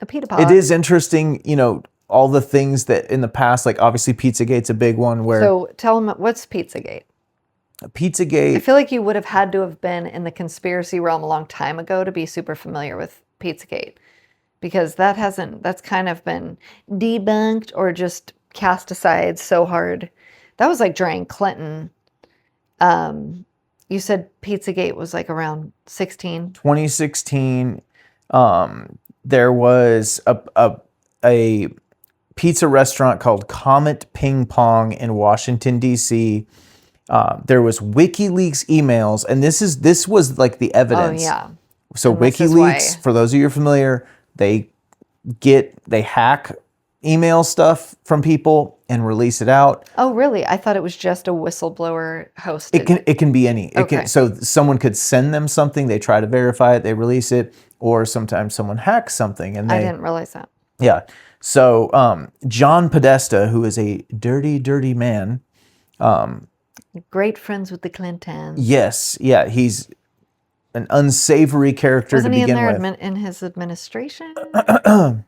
pedopod. It is interesting, you know, all the things that in the past, like obviously Pizzagate's a big one where. So tell him, what's Pizzagate? Pizzagate. I feel like you would have had to have been in the conspiracy realm a long time ago to be super familiar with Pizzagate, because that's kind of been debunked or just cast aside so hard. That was like during Clinton. You said Pizzagate was like around 2016. There was a pizza restaurant called Comet Ping Pong in Washington, D.C. There was WikiLeaks emails, and this was like the evidence. Oh, yeah. So and WikiLeaks, for those of you who are familiar, they hack email stuff from people and release it out. Oh, really? I thought it was just a whistleblower hosted. It can be any. So someone could send them something, they try to verify it, they release it, or sometimes someone hacks something and I didn't realize that. Yeah. So John Podesta, who is a dirty, dirty man. Great friends with the Clintons. Yes. Yeah. He's an unsavory character to begin with. Wasn't he in there in his administration?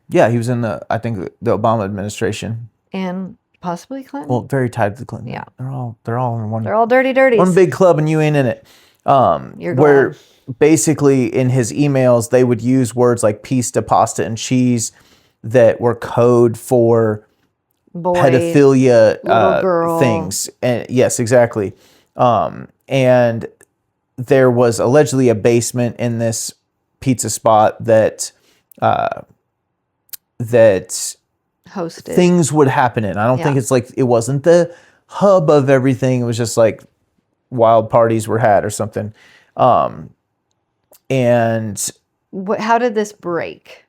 Yeah, he was in the Obama administration. And possibly Clinton? Well, very tied to the Clinton. Yeah. They're all in one. They're all dirty dirties. One big club and you ain't in it. Where basically in his emails, they would use words like pista, pasta, and cheese that were code for pedophilia girl. Things. And yes, exactly. And there was allegedly a basement in this pizza spot that that Hosted. things would happen in. I don't think it's like, it wasn't the hub of everything. It was just like wild parties were had or something. And How did this break?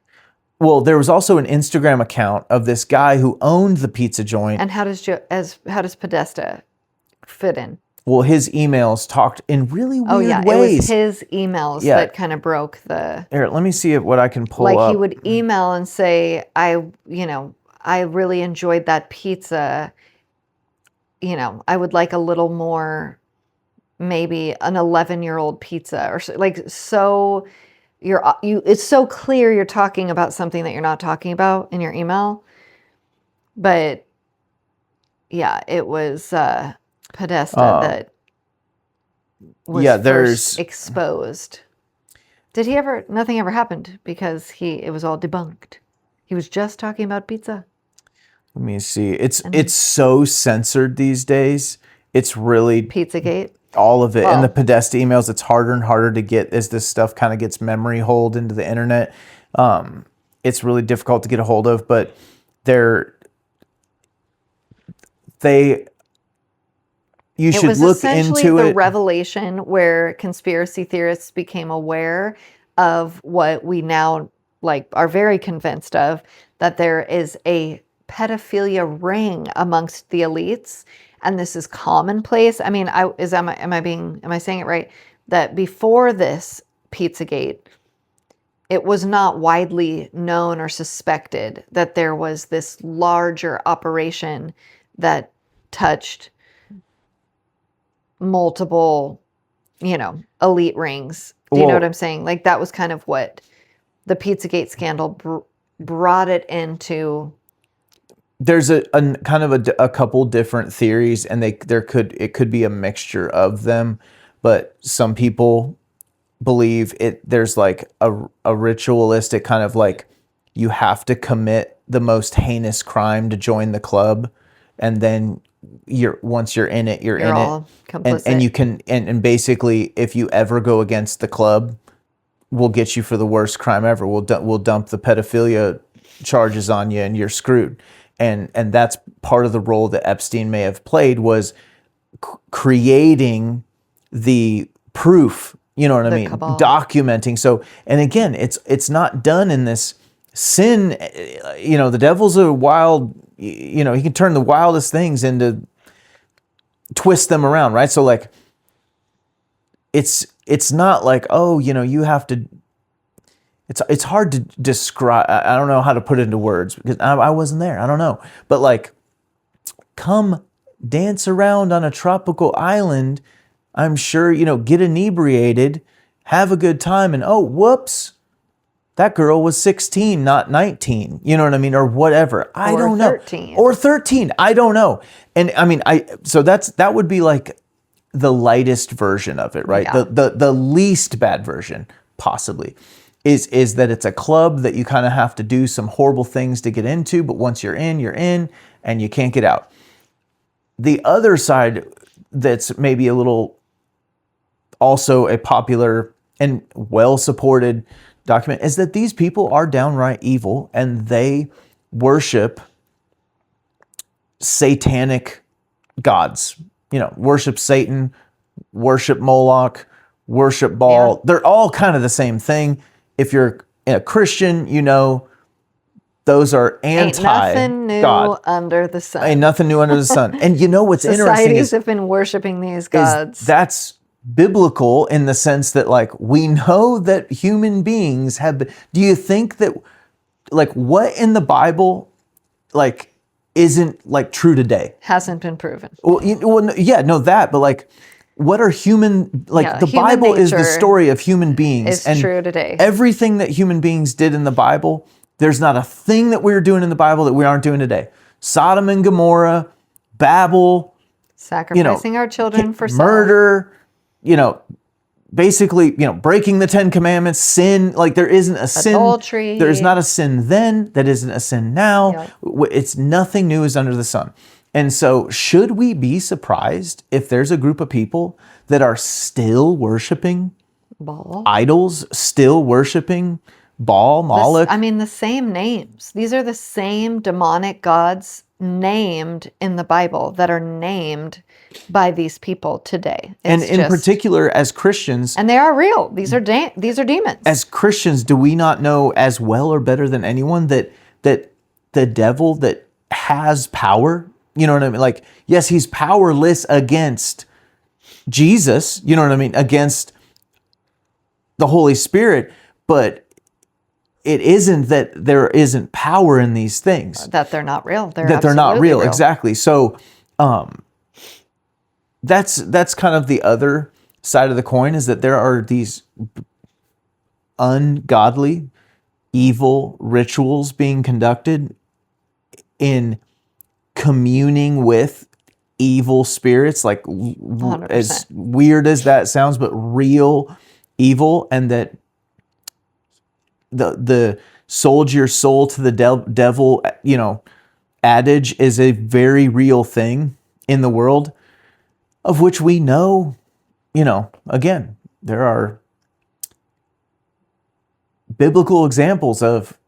well, there was also an Instagram account of this guy who owned the pizza joint. And how does Podesta fit in? Well, his emails talked in really weird ways. It was his emails that kind of broke the... Here, let me see what I can pull up. Like he would email and say, I really enjoyed that pizza. I would like a little more, maybe an 11-year-old pizza or so, like, so it's so clear you're talking about something that you're not talking about in your email. But yeah, it was Podesta that was first exposed. Nothing ever happened because it was all debunked. He was just talking about pizza. Let me see. It's so censored these days. It's really Pizzagate. All of it. And the Podesta emails, it's harder and harder to get as this stuff kind of gets memory holed into the internet. It's really difficult to get a hold of, but you should look into it. It was essentially the revelation where conspiracy theorists became aware of what we now are very convinced of, that there is a pedophilia ring amongst the elites, and this is commonplace. I mean, am I saying it right? That before this Pizzagate, it was not widely known or suspected that there was this larger operation that touched multiple, elite rings. Do you know what I'm saying? Like, that was kind of what the Pizzagate scandal brought it into. There's a kind of a couple different theories, and it could be a mixture of them, but some people believe there's like a ritualistic kind of like, you have to commit the most heinous crime to join the club, and then once you're in it, you're in it. Complicit. And you can, and basically, if you ever go against the club, we'll get you for the worst crime ever. We'll dump the pedophilia charges on you, and you're screwed. And that's part of the role that Epstein may have played, was creating the proof. You know what I mean? Cabal. Documenting. So, and again, it's not done in this sin. The devil's a wild. He can turn the wildest things into, twist them around, right? So like, it's not like, you have to. It's hard to describe. I don't know how to put it into words because I wasn't there. I don't know. But like, come dance around on a tropical island. I'm sure, get inebriated, have a good time, and whoops, that girl was 16, not 19. You know what I mean? Or whatever. I don't know. 13. Or 13. I don't know. And I mean, so that would be like the lightest version of it, right? Yeah. The least bad version, possibly. Is that it's a club that you kind of have to do some horrible things to get into, but once you're in, and you can't get out. The other side that's maybe a little, also a popular and well-supported document, is that these people are downright evil, and they worship satanic gods. Worship Satan, worship Moloch, worship Baal. Yeah. They're all kind of the same thing. If you're a Christian, those are anti-God. Ain't nothing new under the sun. Ain't nothing new under the sun. And what's interesting is societies have been worshiping these gods. That's biblical in the sense that, like, we know that human beings have been. Do you think that, like, what in the Bible, like, isn't like true today? Hasn't been proven. Well, that, but like, what are human, like, the Bible is the story of human beings. It's true today. Everything that human beings did in the Bible, there's not a thing that we're doing in the Bible that we aren't doing today. Sodom and Gomorrah, Babel, sacrificing our children for murder, basically, breaking the 10 Commandments, sin. Like, there isn't a sin. Adultery. There's not a sin then that isn't a sin now. Yep. It's nothing new is under the sun. And so, should we be surprised if there's a group of people that are still worshiping Baal. idols, still worshiping Baal, Moloch. The same names. These are the same demonic gods named in the Bible that are named by these people today. And in particular, as Christians, and they are real. These are demons. As Christians, do we not know as well or better than anyone that the devil that has power? You know what I mean? Like, yes, he's powerless against Jesus. You know what I mean? Against the Holy Spirit, but it isn't that there isn't power in these things. That they're not real. They're not real. Exactly. So that's kind of the other side of the coin, is that there are these ungodly, evil rituals being conducted in communing with evil spirits, like 100%. As weird as that sounds, but real evil, and that the sold your soul to the devil, adage is a very real thing in the world, of which we know, again, there are biblical examples of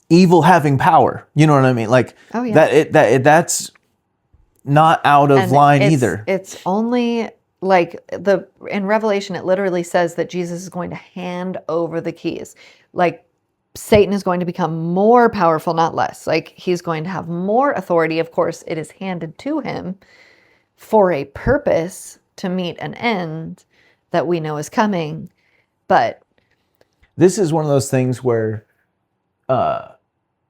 evil having power. You know what I mean? Like, oh, yeah. That's not out of line either. It's only like in Revelation, it literally says that Jesus is going to hand over the keys. Like, Satan is going to become more powerful, not less. Like, he's going to have more authority. Of course, it is handed to him for a purpose, to meet an end that we know is coming. But this is one of those things where, and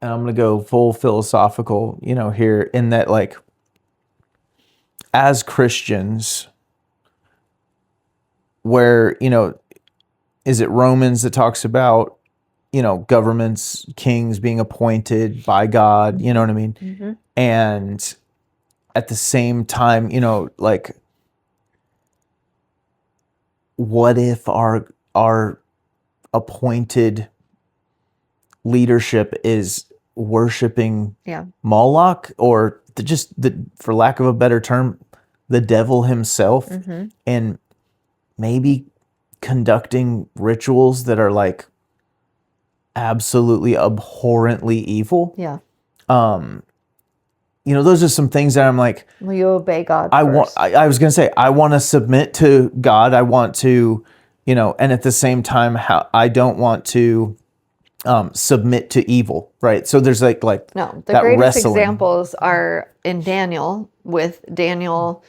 I'm going to go full philosophical, here, in that, like, as Christians, where, is it Romans that talks about, governments, kings being appointed by God, you know what I mean? Mm-hmm. And at the same time, like, what if our appointed leadership is worshiping Moloch, or for lack of a better term, the devil himself, mm-hmm. and maybe conducting rituals that are like absolutely abhorrently evil. Yeah. Those are some things that I'm like, will you obey God first? I was going to say, I want to submit to God. I want to, and at the same time, I don't want to submit to evil, right? So there's like no, the that greatest wrestling. Examples are in Daniel, with Daniel,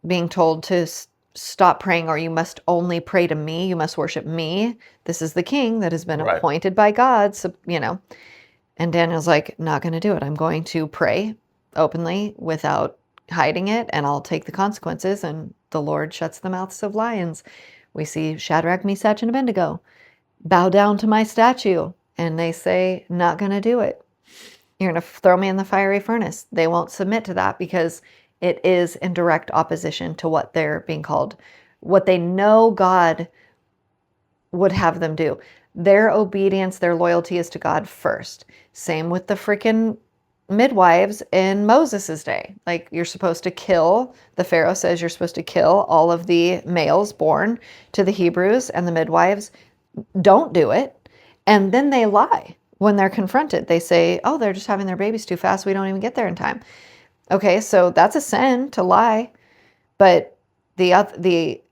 being told to stop praying, or you must only pray to me. You must worship me. This is the king that has been appointed by God. So, and Daniel's like, not going to do it. I'm going to pray openly without hiding it, and I'll take the consequences. And the Lord shuts the mouths of lions. We see Shadrach, Meshach, and Abednego bow down to my statue, and they say, not going to do it. You're going to throw me in the fiery furnace. They won't submit to that, because it is in direct opposition to what they're being called, what they know God would have them do. Their obedience, their loyalty is to God first. Same with the freaking midwives in Moses's day. Like, you're supposed to kill, the Pharaoh says you're supposed to kill all of the males born to the Hebrews, and the midwives don't do it. And then they lie when they're confronted. They say, oh, they're just having their babies too fast. We don't even get there in time. Okay, so that's a sin to lie. But the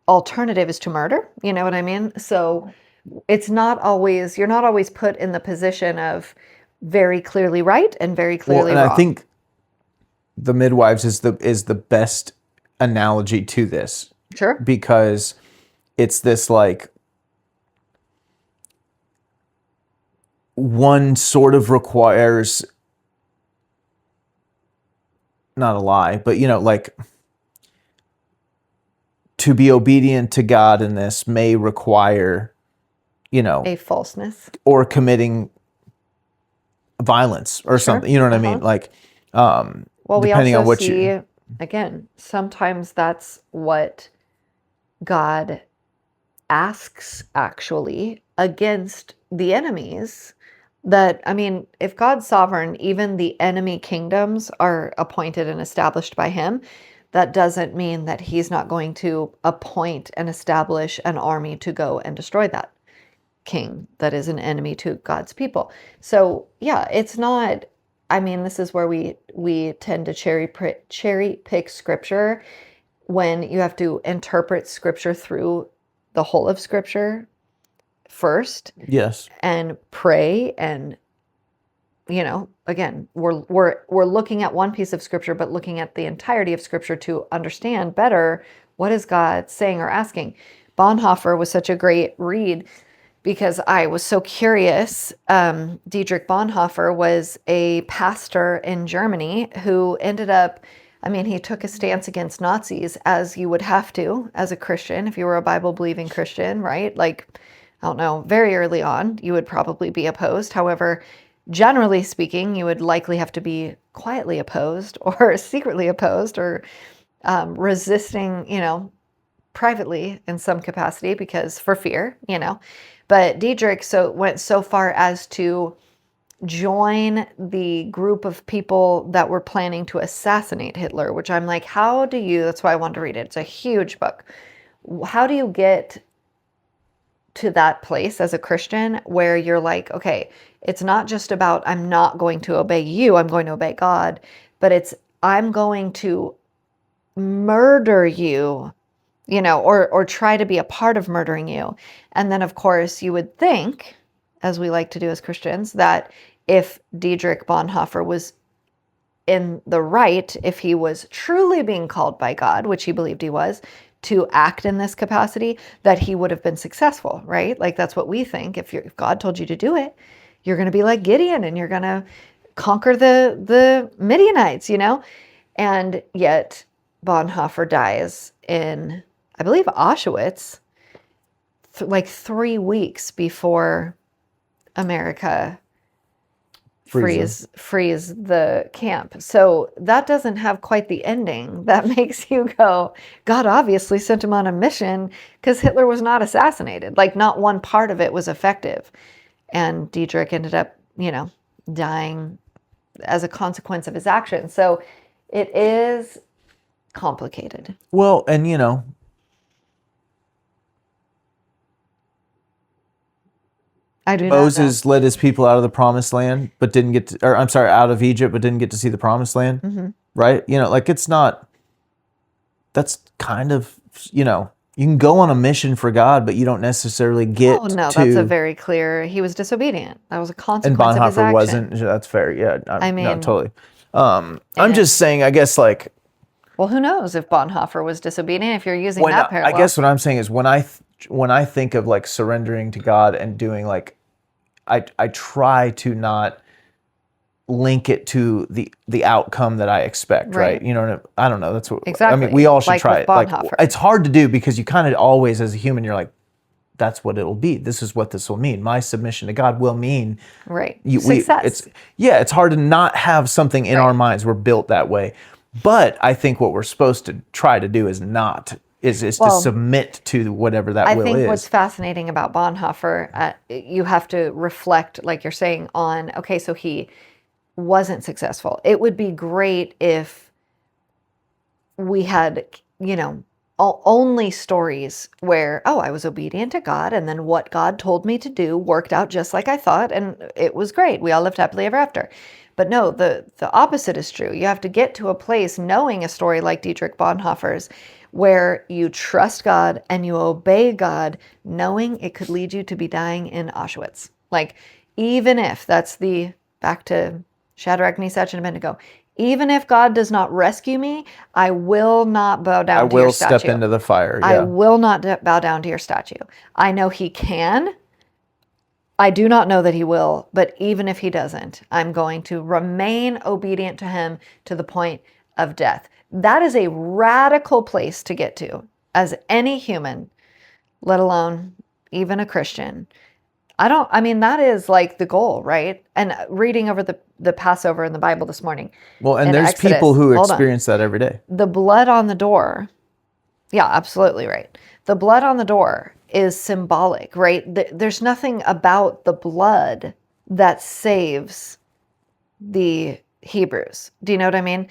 alternative is to murder. You know what I mean? So you're not always put in the position of very clearly right and very clearly wrong. I think the midwives is the best analogy to this. Sure. Because it's this, like, one sort of requires, not a lie, but like, to be obedient to God in this may require, a falseness, or committing violence or something. You know what I mean? Like, well, depending we also on what see, again, sometimes that's what God asks, actually, against the enemies. That, if God's sovereign, even the enemy kingdoms are appointed and established by him. that doesn't mean that he's not going to appoint and establish an army to go and destroy that king that is an enemy to God's people. So yeah, it's not, I mean, this is where we tend to cherry pick scripture when you have to interpret scripture through the whole of scripture first Yes. and pray. And again, we're looking at one piece of scripture, but looking at the entirety of scripture to understand better what is God saying or asking. Bonhoeffer was such a great read because I was so curious. Dietrich Bonhoeffer was a pastor in Germany who ended up, I mean, he took a stance against Nazis, as you would have to as a Christian if you were a Bible-believing Christian, right? Like, I don't know, very early on, you would probably be opposed. However, generally speaking, you would likely have to be quietly opposed or secretly opposed or resisting, privately in some capacity because for fear, But Dietrich went so far as to join the group of people that were planning to assassinate Hitler, which I'm like, that's why I wanted to read it. It's a huge book. How do you get to that place as a Christian where you're like, okay, it's not just about I'm not going to obey you, I'm going to obey God, but it's I'm going to murder you, or try to be a part of murdering you. And then, of course, you would think, as we like to do as Christians, that if Dietrich Bonhoeffer was in the right, if he was truly being called by God, which he believed he was, to act in this capacity, that he would have been successful, right? Like that's what we think. If God told you to do it, you're going to be like Gideon and you're going to conquer the Midianites, And yet Bonhoeffer dies in, I believe, Auschwitz, like 3 weeks before America freeze the camp. So that doesn't have quite the ending that makes you go, God obviously sent him on a mission because Hitler was not assassinated. Like not one part of it was effective. And Dietrich ended up, dying as a consequence of his actions. So it is complicated. Well, and I do Moses led his people out of the promised land, but didn't get to, or I'm sorry, out of Egypt, but didn't get to see the promised land. Mm-hmm. Right? Like it's not, that's kind of, you can go on a mission for God, but you don't necessarily get Oh, no, to. that's a very clear, he was disobedient. That was a And consequence of his Bonhoeffer action. wasn't. That's fair. Yeah. I no, mean, totally. I'm just saying, I guess, like, well, who knows if Bonhoeffer was disobedient if you're using that parallel. I guess what I'm saying is when I think of like surrendering to God and doing like, I try to not link it to the outcome that I expect, right? I don't know. That's what Exactly. I mean. We all should Like try with it. Like Bonhoeffer. it's hard to do because you kind of always, as a human, you're like, that's what it'll be. This is what this will mean. My submission to God will mean success. It's hard to not have something in our minds. We're built that way. But I think what we're supposed to try to do is to submit to whatever that will is. I think what's fascinating about Bonhoeffer, you have to reflect, like you're saying, on, okay, so he wasn't successful. It would be great if we had, only stories where, I was obedient to God and then what God told me to do worked out just like I thought and it was great. We all lived happily ever after. But no, the opposite is true. You have to get to a place knowing a story like Dietrich Bonhoeffer's where you trust God and you obey God, knowing it could lead you to be dying in Auschwitz. Like, even if that's back to Shadrach, Meshach, and Abednego, even if God does not rescue me, I will not bow down to your statue. I will step into the fire. Yeah. I will not bow down to your statue. I know he can. I do not know that he will, but even if he doesn't, I'm going to remain obedient to him to the point of death. That is a radical place to get to as any human, let alone even a Christian. That is like the goal, right? And reading over the Passover in the Bible this morning. Well, and there's Exodus, people who experience that every day. The blood on the door. Yeah, absolutely right. The blood on the door is symbolic, right? There's nothing about the blood that saves the Hebrews. Do you know what I mean?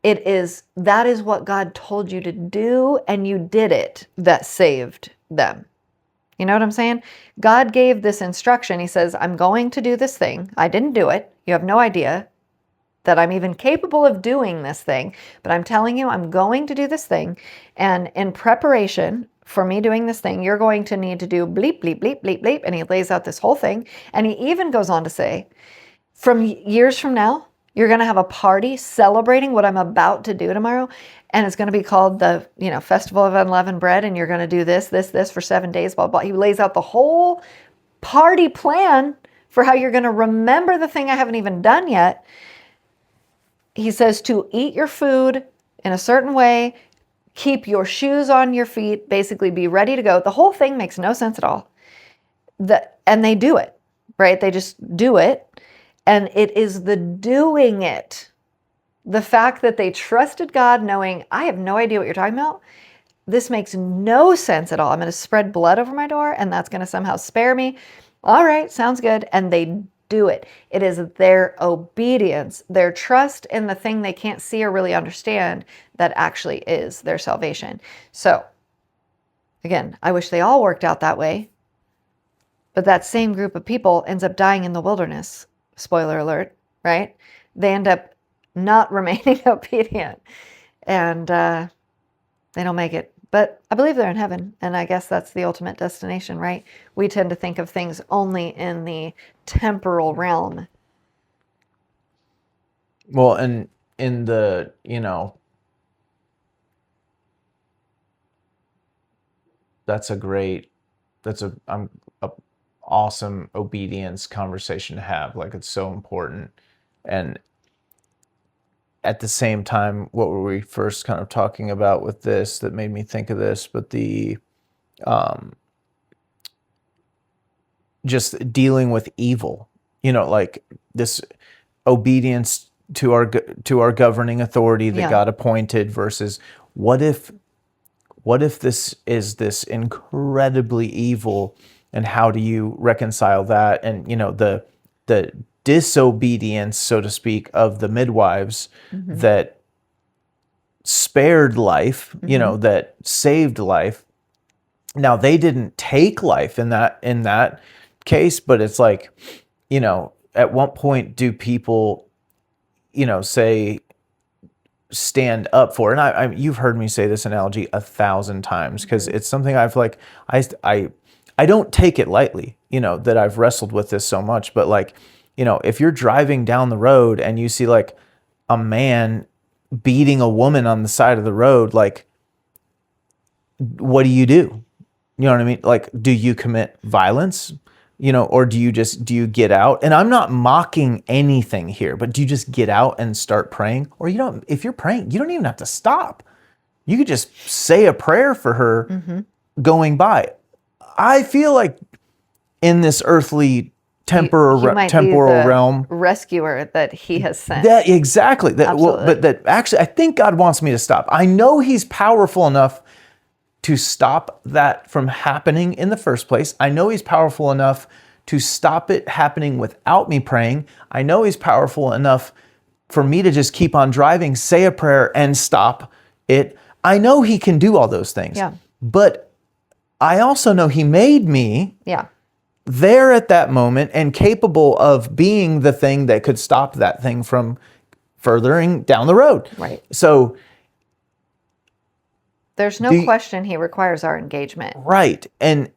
that is what God told you to do, and you did it, that saved them. You know what I'm saying? God gave this instruction. He says, I'm going to do this thing. I didn't do it. You have no idea that I'm even capable of doing this thing, but I'm telling you, I'm going to do this thing. And in preparation for me doing this thing, you're going to need to do bleep, bleep, bleep, bleep, bleep. And he lays out this whole thing. And he even goes on to say, from years from now, you're going to have a party celebrating what I'm about to do tomorrow. And it's going to be called the, Festival of Unleavened Bread. And you're going to do this for 7 days, blah, blah. He lays out the whole party plan for how you're going to remember the thing I haven't even done yet. He says to eat your food in a certain way, keep your shoes on your feet, basically be ready to go. The whole thing makes no sense at all. And they do it, right? They just do it. And it is the doing it, the fact that they trusted God, knowing, I have no idea what you're talking about. This makes no sense at all. I'm going to spread blood over my door, and that's going to somehow spare me. All right, sounds good. And they do it. It is their obedience, their trust in the thing they can't see or really understand that actually is their salvation. So, again, I wish they all worked out that way. But that same group of people ends up dying in the wilderness. Spoiler alert, right? They end up not remaining obedient, and they don't make it. But I believe they're in heaven, and I guess that's the ultimate destination, right? We tend to think of things only in the temporal realm. Well, and in the, that's a awesome obedience conversation to have. Like, it's so important. And at the same time, what were we first kind of talking about with this that made me think of this? But the just dealing with evil, like this obedience to our governing authority that God appointed versus what if this is this incredibly evil, and how do you reconcile that? And the disobedience, so to speak, of the midwives that spared life, that saved life. Now, they didn't take life in that case, but it's like, at what point do people, say, stand up for? And I you've heard me say this analogy 1,000 times, because it's something I've like, I don't take it lightly, that I've wrestled with this so much. But like, if you're driving down the road and you see like a man beating a woman on the side of the road, like, what do? You know what I mean? Like, do you commit violence? Or do you get out? And I'm not mocking anything here, but do you just get out and start praying? Or if you're praying, you don't even have to stop. You could just say a prayer for her going by. I feel like in this earthly temporal realm, rescuer that he has sent. That exactly. But that actually, I think God wants me to stop. I know He's powerful enough to stop that from happening in the first place. I know He's powerful enough to stop it happening without me praying. I know He's powerful enough for me to just keep on driving, say a prayer, and stop it. I know He can do all those things. Yeah. But I also know He made me there at that moment and capable of being the thing that could stop that thing from furthering down the road. Right. So there's no question He requires our engagement. Right. And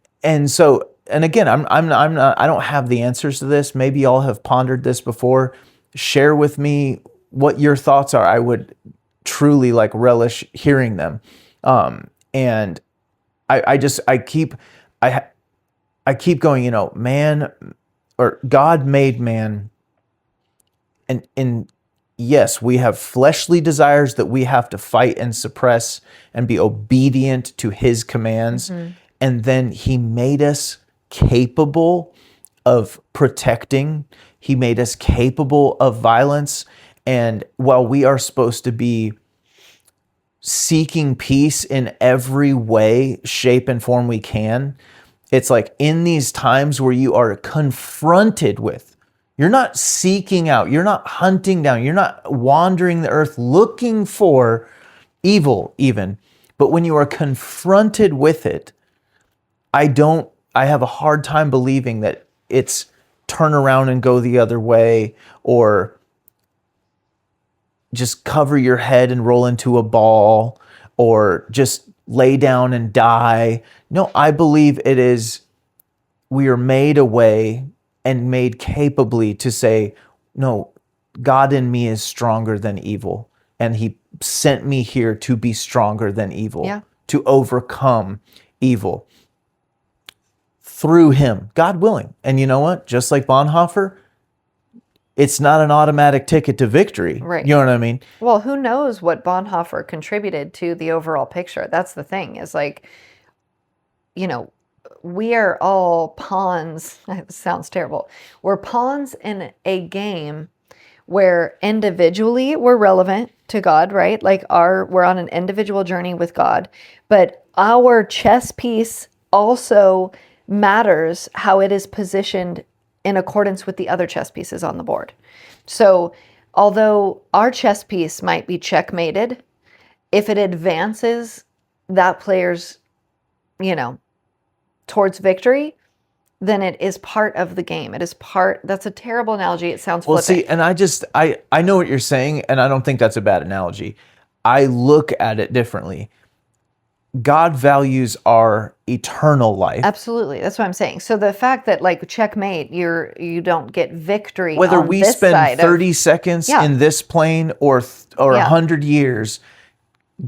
so, and again, I'm not, I don't have the answers to this. Maybe y'all have pondered this before. Share with me what your thoughts are. I would truly like relish hearing them. And I keep going, man, or God made man, and yes, we have fleshly desires that we have to fight and suppress and be obedient to His commands. And then He made us capable of protecting. He made us capable of violence. And while we are supposed to be seeking peace in every way, shape, and form we can, it's like in these times where you are confronted with You're not seeking out, you're not hunting down, you're not wandering the earth looking for evil even. But when you are confronted with it, I have a hard time believing that it's turn around and go the other way, or just cover your head and roll into a ball, or just lay down and die. No, I believe it is, we are made a way and made capably to say, no, God in me is stronger than evil. And he sent me here to be stronger than evil, Yeah. to overcome evil through him, God willing. And you know what? Just like Bonhoeffer, it's not an automatic ticket to victory. Right. You know what I mean? Well, who knows what Bonhoeffer contributed to the overall picture? That's the thing, is like, you know, we are all pawns. It sounds terrible. We're pawns in a game where individually we're relevant to God, right? Like we're on an individual journey with God, but our chess piece also matters how it is positioned in accordance with the other chess pieces on the board. So although our chess piece might be checkmated, if it advances that player's, towards victory, then it is part of the game. It is that's a terrible analogy. It sounds Well, flippant. see, and I know what you're saying, and I don't think that's a bad analogy. I look at it differently. God values our eternal life. Absolutely. That's what I'm saying. So the fact that like checkmate, you don't get victory Whether on we this spend side 30 seconds Yeah. in this plane or Yeah. 100 years,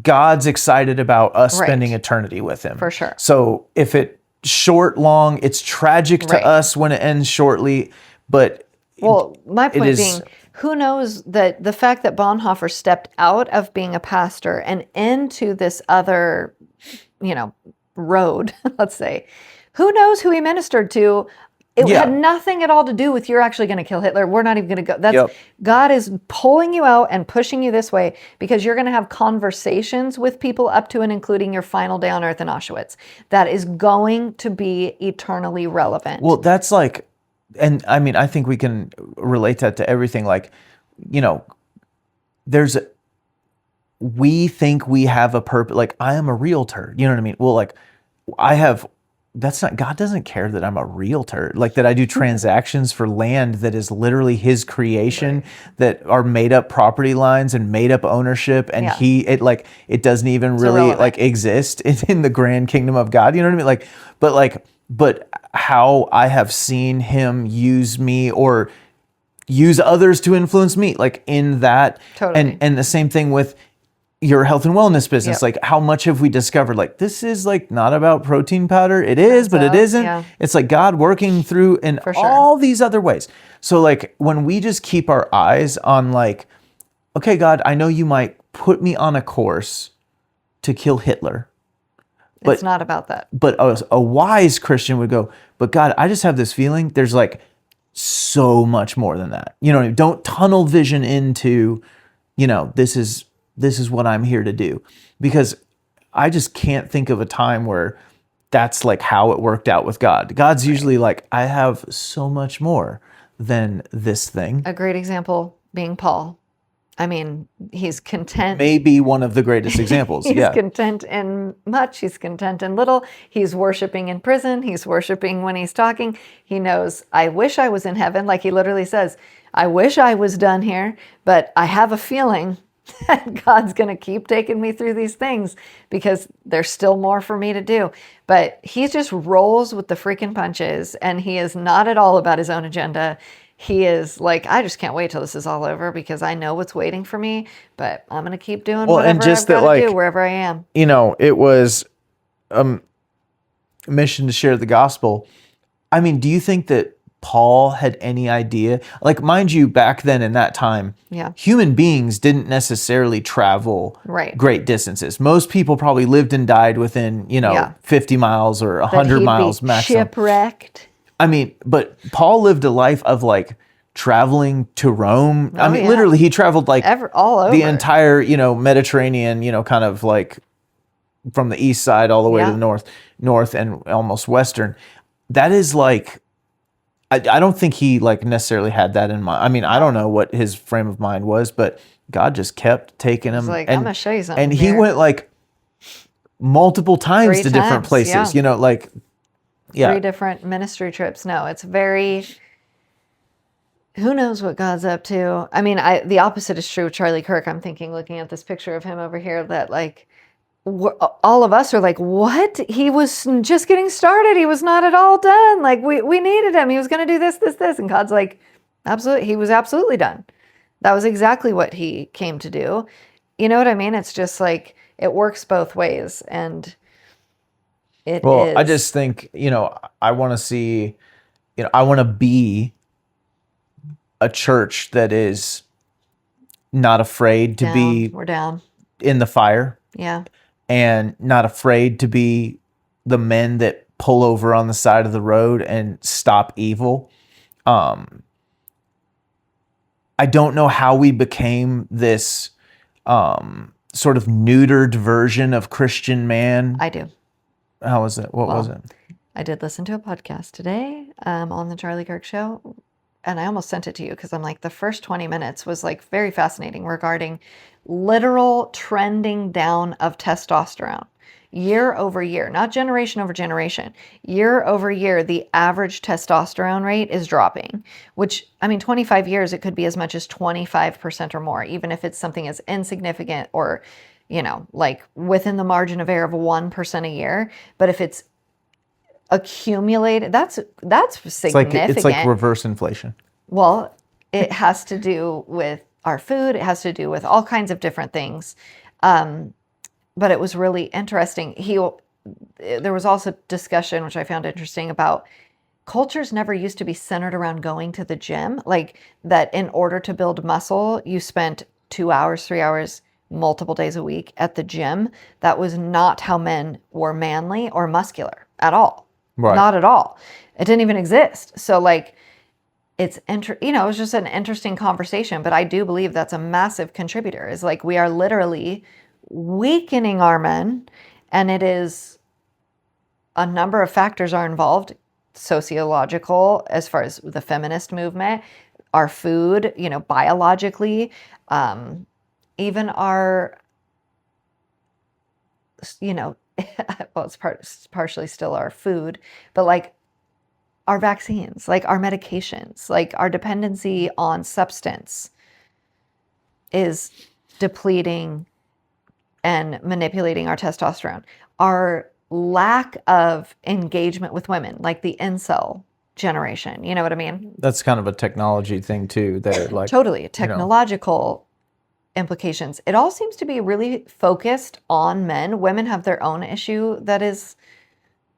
God's excited about us Right. spending eternity with him. For sure. So if it short, long, it's tragic to Right. us when it ends shortly, but Well, my point is- being, who knows that the fact that Bonhoeffer stepped out of being a pastor and into this other, road, let's say, who knows who he ministered to? It Yeah. had nothing at all to do with you're actually going to kill Hitler. We're not even going to go. That's Yep. God is pulling you out and pushing you this way because you're going to have conversations with people up to and including your final day on earth in Auschwitz. That is going to be eternally relevant. Well, that's like, and I mean, I think we can relate that to everything. Like, we think we have a purpose. Like, I am a realtor. You know what I mean? Well, like, God doesn't care that I'm a realtor. Like, that I do transactions for land that is literally his creation, that are made up property lines and made up ownership. And Yeah. it doesn't even really irrelevant. like exist in the grand kingdom of God. You know what I mean? But how I have seen him use me or use others to influence me, like in that. Totally. And the same thing with your health and wellness business. Yep. Like, how much have we discovered? Like, this is like not about protein powder. It is, but it isn't. Yeah. It's like God working through in For sure. all these other ways. So like, when we just keep our eyes on like, okay, God, I know you might put me on a course to kill Hitler. It's not about that. But a wise Christian would go, but God, I just have this feeling there's like so much more than that. You know, don't tunnel vision into, this is what I'm here to do. Because I just can't think of a time where that's like how it worked out with God. God's usually like, I have so much more than this thing. A great example being Paul. I mean, he's content. Maybe one of the greatest examples. He's Yeah. content in much. He's content in little. He's worshiping in prison. He's worshiping when he's talking. He knows, I wish I was in heaven. Like he literally says, I wish I was done here, but I have a feeling that God's going to keep taking me through these things because there's still more for me to do. But he just rolls with the freaking punches, and he is not at all about his own agenda. He is like, I just can't wait till this is all over because I know what's waiting for me, but I'm going to keep doing whatever I've got to do wherever I am. It was a mission to share the gospel. I mean, do you think that Paul had any idea? Like, mind you, back then in that time, human beings didn't necessarily travel great distances. Most people probably lived and died within, 50 miles or 100 miles maximum. Shipwrecked. I mean, but Paul lived a life of like traveling to Rome. Literally, he traveled like all over the entire, Mediterranean, kind of like from the east side all the way to the north and almost western. That is like, I don't think he like necessarily had that in mind. I mean, I don't know what his frame of mind was, but God just kept taking He's him, like, I'm gonna show you something and he here. went like multiple times 3 to different times, places. yeah. Like 3 different ministry trips. No, it's very. Who knows what God's up to? I mean, the opposite is true of Charlie Kirk. I'm thinking, looking at this picture of him over here, that like all of us are like, what? He was just getting started. He was not at all done. Like we needed him. He was going to do this, this, this. And God's like, absolutely. He was absolutely done. That was exactly what he came to do. You know what I mean? It's just like, it works both ways. And it Well, I is. just think, I want to see, I want to be a church that is not afraid to be We're down. in the fire. Yeah. And not afraid to be the men that pull over on the side of the road and stop evil. I don't know how we became this sort of neutered version of Christian man. I do. How was it? What was it? I did listen to a podcast today on the Charlie Kirk show, and I almost sent it to you because I'm like, the first 20 minutes was like very fascinating regarding literal trending down of testosterone year over year, not generation over generation. Year over year, the average testosterone rate is dropping, which, I mean, 25 years, it could be as much as 25% or more, even if it's something as insignificant or, like within the margin of error of 1% a year. But if it's accumulated, that's significant. It's like reverse inflation. Well, it has to do with our food. It has to do with all kinds of different things. But it was really interesting. There was also discussion, which I found interesting, about cultures never used to be centered around going to the gym. Like that in order to build muscle, you spent 2 hours, 3 hours, multiple days a week at the gym. That was not how men were manly or muscular at all. Right. Not at all. It didn't even exist. So like, it was just an interesting conversation, but I do believe that's a massive contributor, is like, we are literally weakening our men, and it is a number of factors are involved, sociological, as far as the feminist movement, our food, biologically, even our, well, it's partially still our food, but like our vaccines, like our medications, like our dependency on substance is depleting and manipulating our testosterone. Our lack of engagement with women, like the incel generation, you know what I mean? That's kind of a technology thing too. That like totally technological implications. It all seems to be really focused on men. Women have their own issue that is,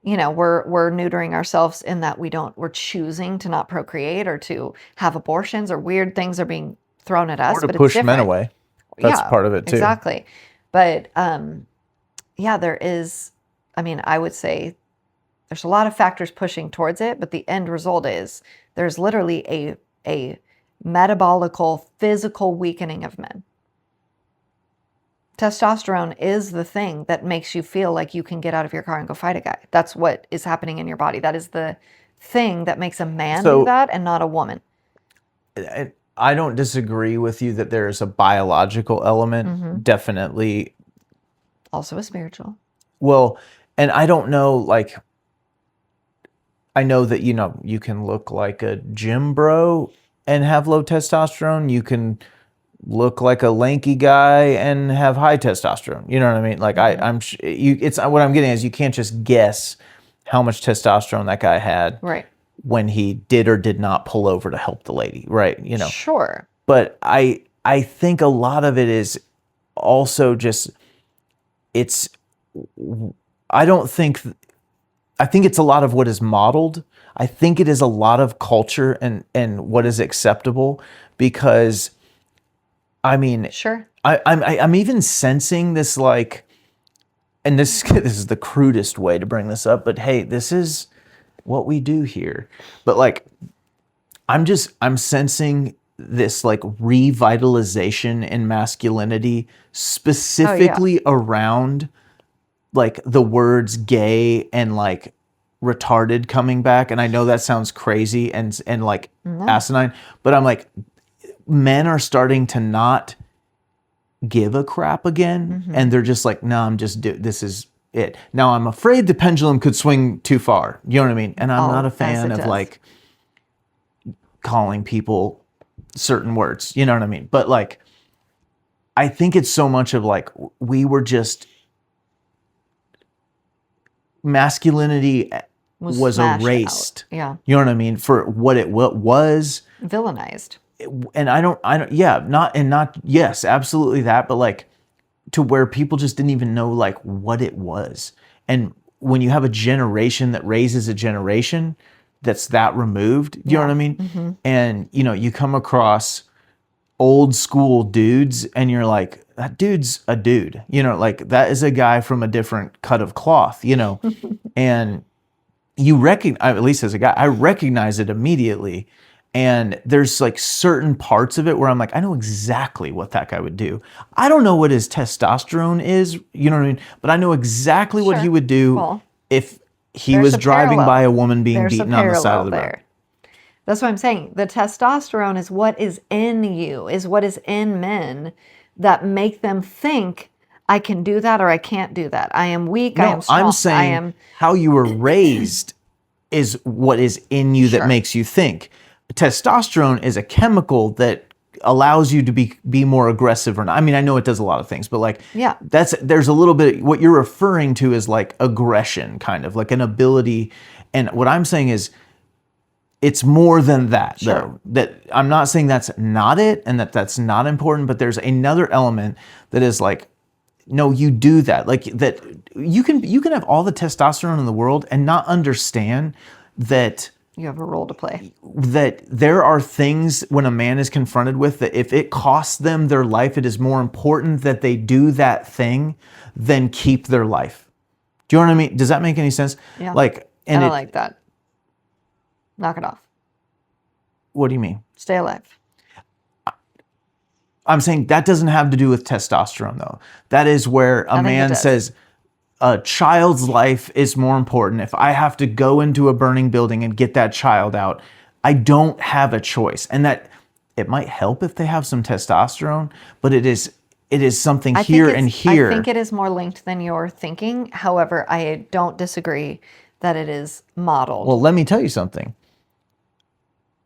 we're neutering ourselves in that we're choosing to not procreate or to have abortions, or weird things are being thrown at us. Or to but push it's men away. That's part of it too. Exactly. But there is, I would say there's a lot of factors pushing towards it, but the end result is there's literally a metabolical, physical weakening of men. Testosterone is the thing that makes you feel like you can get out of your car and go fight a guy. That's what is happening in your body. That is the thing that makes a man do that and not a woman. I don't disagree with you that there's a biological element, definitely. Also a spiritual. Well, and I don't know, like, I know that, you can look like a gym bro and have low testosterone. You can look like a lanky guy and have high testosterone. You know what I mean? Like it's what I'm getting is you can't just guess how much testosterone that guy had. Right. When he did or did not pull over to help the lady, right? Sure. But I think a lot of it is also just I think it's a lot of what is modeled. I think it is a lot of culture and what is acceptable, because sure. I'm even sensing this, like, and this is the crudest way to bring this up, but hey, this is what we do here. But like, I'm sensing this like revitalization in masculinity, specifically around like the words gay and like retarded coming back, and I know that sounds crazy and like asinine, but I'm like, men are starting to not give a crap again, and they're just like, no, this is it. Now I'm afraid the pendulum could swing too far. You know what I mean? And I'm not a fan of like calling people certain words. You know what I mean? But like, I think it's so much of like, we were just, masculinity was erased. Yeah. You know what I mean? For what it was. Villainized. And I don't, yes, absolutely that. But like, to where people just didn't even know like what it was. And when you have a generation that raises a generation that's that removed, you know what I mean? And, you know, you come across old school dudes and you're like, that dude's a dude, you know, like that is a guy from a different cut of cloth, you know, and you recognize, at least as a guy, I recognize it immediately. And there's like certain parts of it where I'm like, I know exactly what that guy would do. I don't know what his testosterone is, you know what I mean? But I know exactly what he would do if he was driving by a woman being beaten on the side of the road. That's what I'm saying. The testosterone is what is in you, is what is in men that make them think I can do that or I can't do that. I am weak, I am small. I'm saying how you were raised is what is in you that makes you think. Testosterone is a chemical that allows you to be more aggressive or not. I mean, I know it does a lot of things, but like, there's a little bit, what you're referring to is like aggression, kind of like an ability. And what I'm saying is, it's more than that, though. That I'm not saying that's not it and that's not important, but there's another element that is like, no, you do that. Like that you can have all the testosterone in the world and not understand that you have a role to play. That there are things when a man is confronted with that if it costs them their life, it is more important that they do that thing than keep their life. Do you know what I mean? Does that make any sense? Yeah. Like, and I don't like that. Knock it off. What do you mean? Stay alive. I'm saying that doesn't have to do with testosterone, though. That is where a man says a child's life is more important. If I have to go into a burning building and get that child out, I don't have a choice. And that it might help if they have some testosterone, but it is something here and here. I think it is more linked than you're thinking. However, I don't disagree that it is modeled. Well, let me tell you something.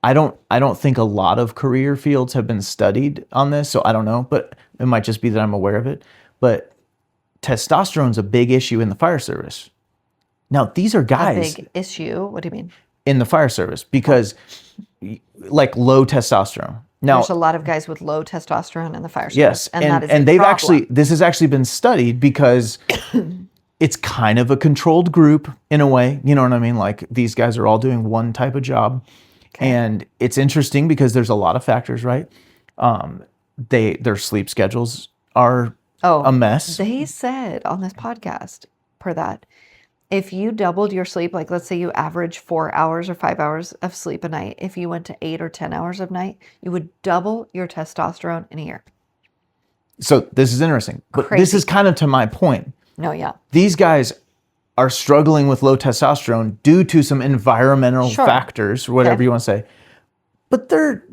I don't think a lot of career fields have been studied on this, so I don't know, but it might just be that I'm aware of it. But testosterone's a big issue in the fire service. Now, these are guys. A big issue? What do you mean? In the fire service, because like low testosterone. Now, there's a lot of guys with low testosterone in the fire service. Yes, and they've this has actually been studied because it's kind of a controlled group in a way. You know what I mean? Like these guys are all doing one type of job. And it's interesting because there's a lot of factors, right? Their sleep schedules are a mess. They said on this podcast, per that, if you doubled your sleep, like let's say you average 4 hours or 5 hours of sleep a night, if you went to 8 or 10 hours of night, you would double your testosterone in a year. So this is interesting. But this is kind of to my point. No, yeah. These guys are struggling with low testosterone due to some environmental factors, whatever you want to say. But they're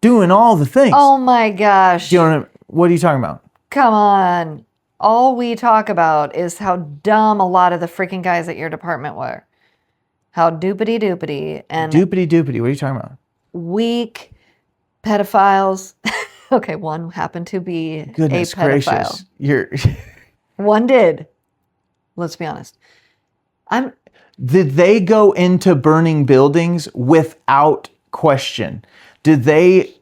doing all the things. Oh my gosh. What are you talking about? Come on. All we talk about is how dumb a lot of the freaking guys at your department were. How doopity and Doopity. What are you talking about? Weak pedophiles. Okay, one happened to be Goodness a pedophile. Gracious. One did. Let's be honest. Did they go into burning buildings without question? Did they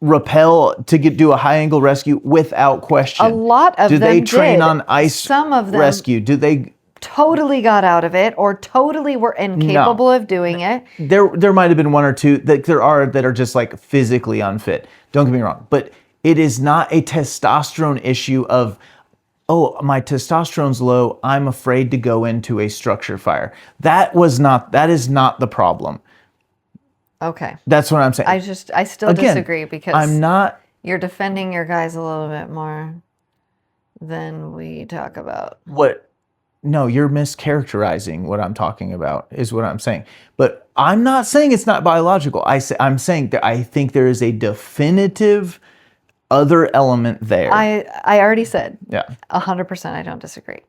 rappel to do a high angle rescue without question? A lot of them did. They train on ice Some of them rescue? Did they totally got out of it or totally were incapable of doing it? There might have been one or two that there are that are just like physically unfit. Don't get me wrong, but it is not a testosterone issue of, oh, my testosterone's low, I'm afraid to go into a structure fire. That is not the problem. Okay. That's what I'm saying. I still disagree because you're defending your guys a little bit more than we talk about. What? No, you're mischaracterizing what I'm talking about, is what I'm saying. But I'm not saying it's not biological. I'm saying that I think there is a definitive other element there. I already said, Yeah. 100% I don't disagree.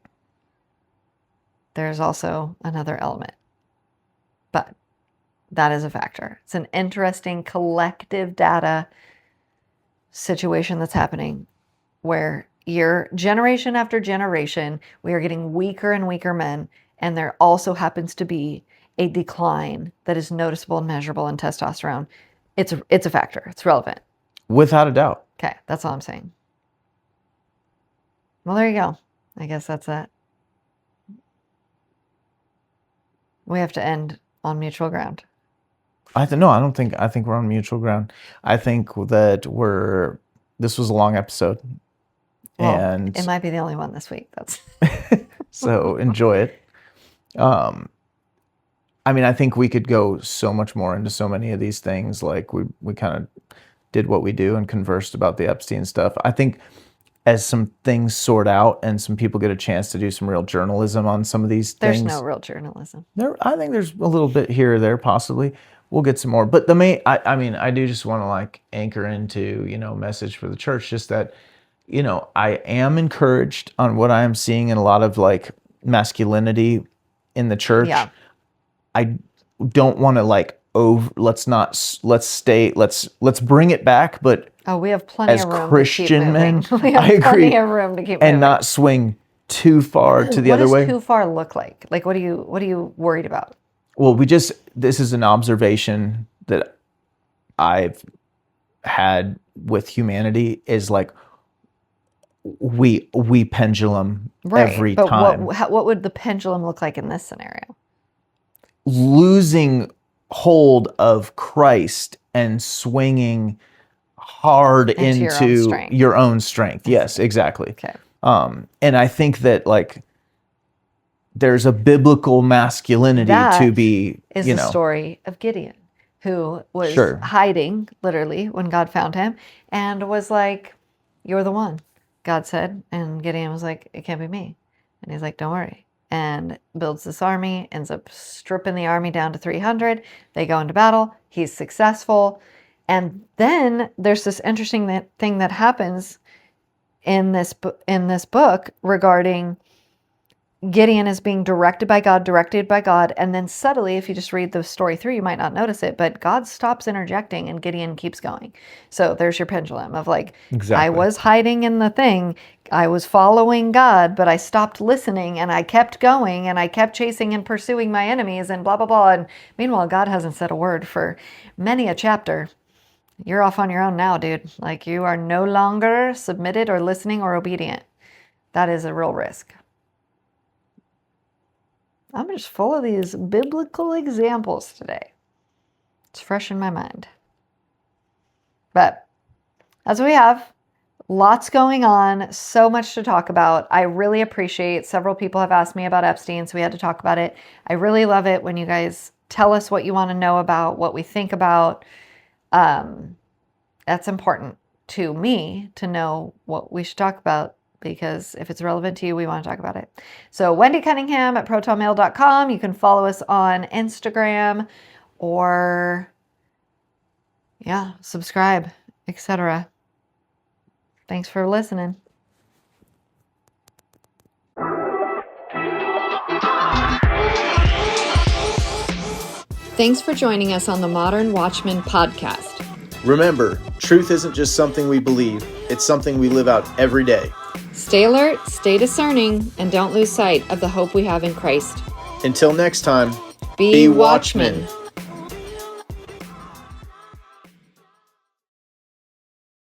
There's also another element. But that is a factor. It's an interesting collective data situation that's happening where generation after generation, we are getting weaker and weaker men. And there also happens to be a decline that is noticeable and measurable in testosterone. It's a factor. It's relevant. Without a doubt. Okay, that's all I'm saying. Well, there you go. I guess that's that. We have to end on mutual ground. I think we're on mutual ground. I think that this was a long episode. Well, and it might be the only one this week. That's so enjoy it. I mean, I think we could go so much more into so many of these things. Like we kind of did what we do and conversed about the Epstein stuff. I think as some things sort out and some people get a chance to do some real journalism on some of these things. There's no real journalism. I think there's a little bit here or there, possibly. We'll get some more. But I do just want to like anchor into, message for the church, just that, I am encouraged on what I am seeing in a lot of like masculinity in the church. Yeah. I don't want to like let's bring it back, but we have plenty as of room Christian to keep men, moving. I agree, plenty of room to keep and moving. not swing too far to the other way. What does too far look like? Like, what are you worried about? Well, this is an observation that I've had with humanity, is like we pendulum every time. What would the pendulum look like in this scenario? Losing hold of Christ and swinging hard into your own strength. Yes, exactly. Okay. And I think that like there's a biblical masculinity to be, is the story of Gideon, who was hiding literally when God found him and was like, "You're the one," God said. And Gideon was like, "It can't be me." And he's like, "Don't worry." And builds this army, ends up stripping the army down to 300. They go into battle. He's successful. And then there's this interesting thing that happens in this book regarding Gideon is being directed by God, and then subtly, if you just read the story through, you might not notice it, but God stops interjecting and Gideon keeps going. So there's your pendulum of like, exactly. I was hiding in the thing, I was following God, but I stopped listening and I kept going and I kept chasing and pursuing my enemies and blah, blah, blah. And meanwhile, God hasn't said a word for many a chapter. You're off on your own now, dude. Like, you are no longer submitted or listening or obedient. That is a real risk. I'm just full of these biblical examples today. It's fresh in my mind. But as we have, lots going on, so much to talk about. I really appreciate, several people have asked me about Epstein, so we had to talk about it. I really love it when you guys tell us what you want to know about, what we think about. That's important to me to know what we should talk about, because if it's relevant to you, we want to talk about it. So Wendycunningham at protonmail.com. You can follow us on Instagram or, subscribe, etc. Thanks for listening. Thanks for joining us on the Modern Watchman podcast. Remember, truth isn't just something we believe, it's something we live out every day. Stay alert, stay discerning, and don't lose sight of the hope we have in Christ. Until next time, be watchmen.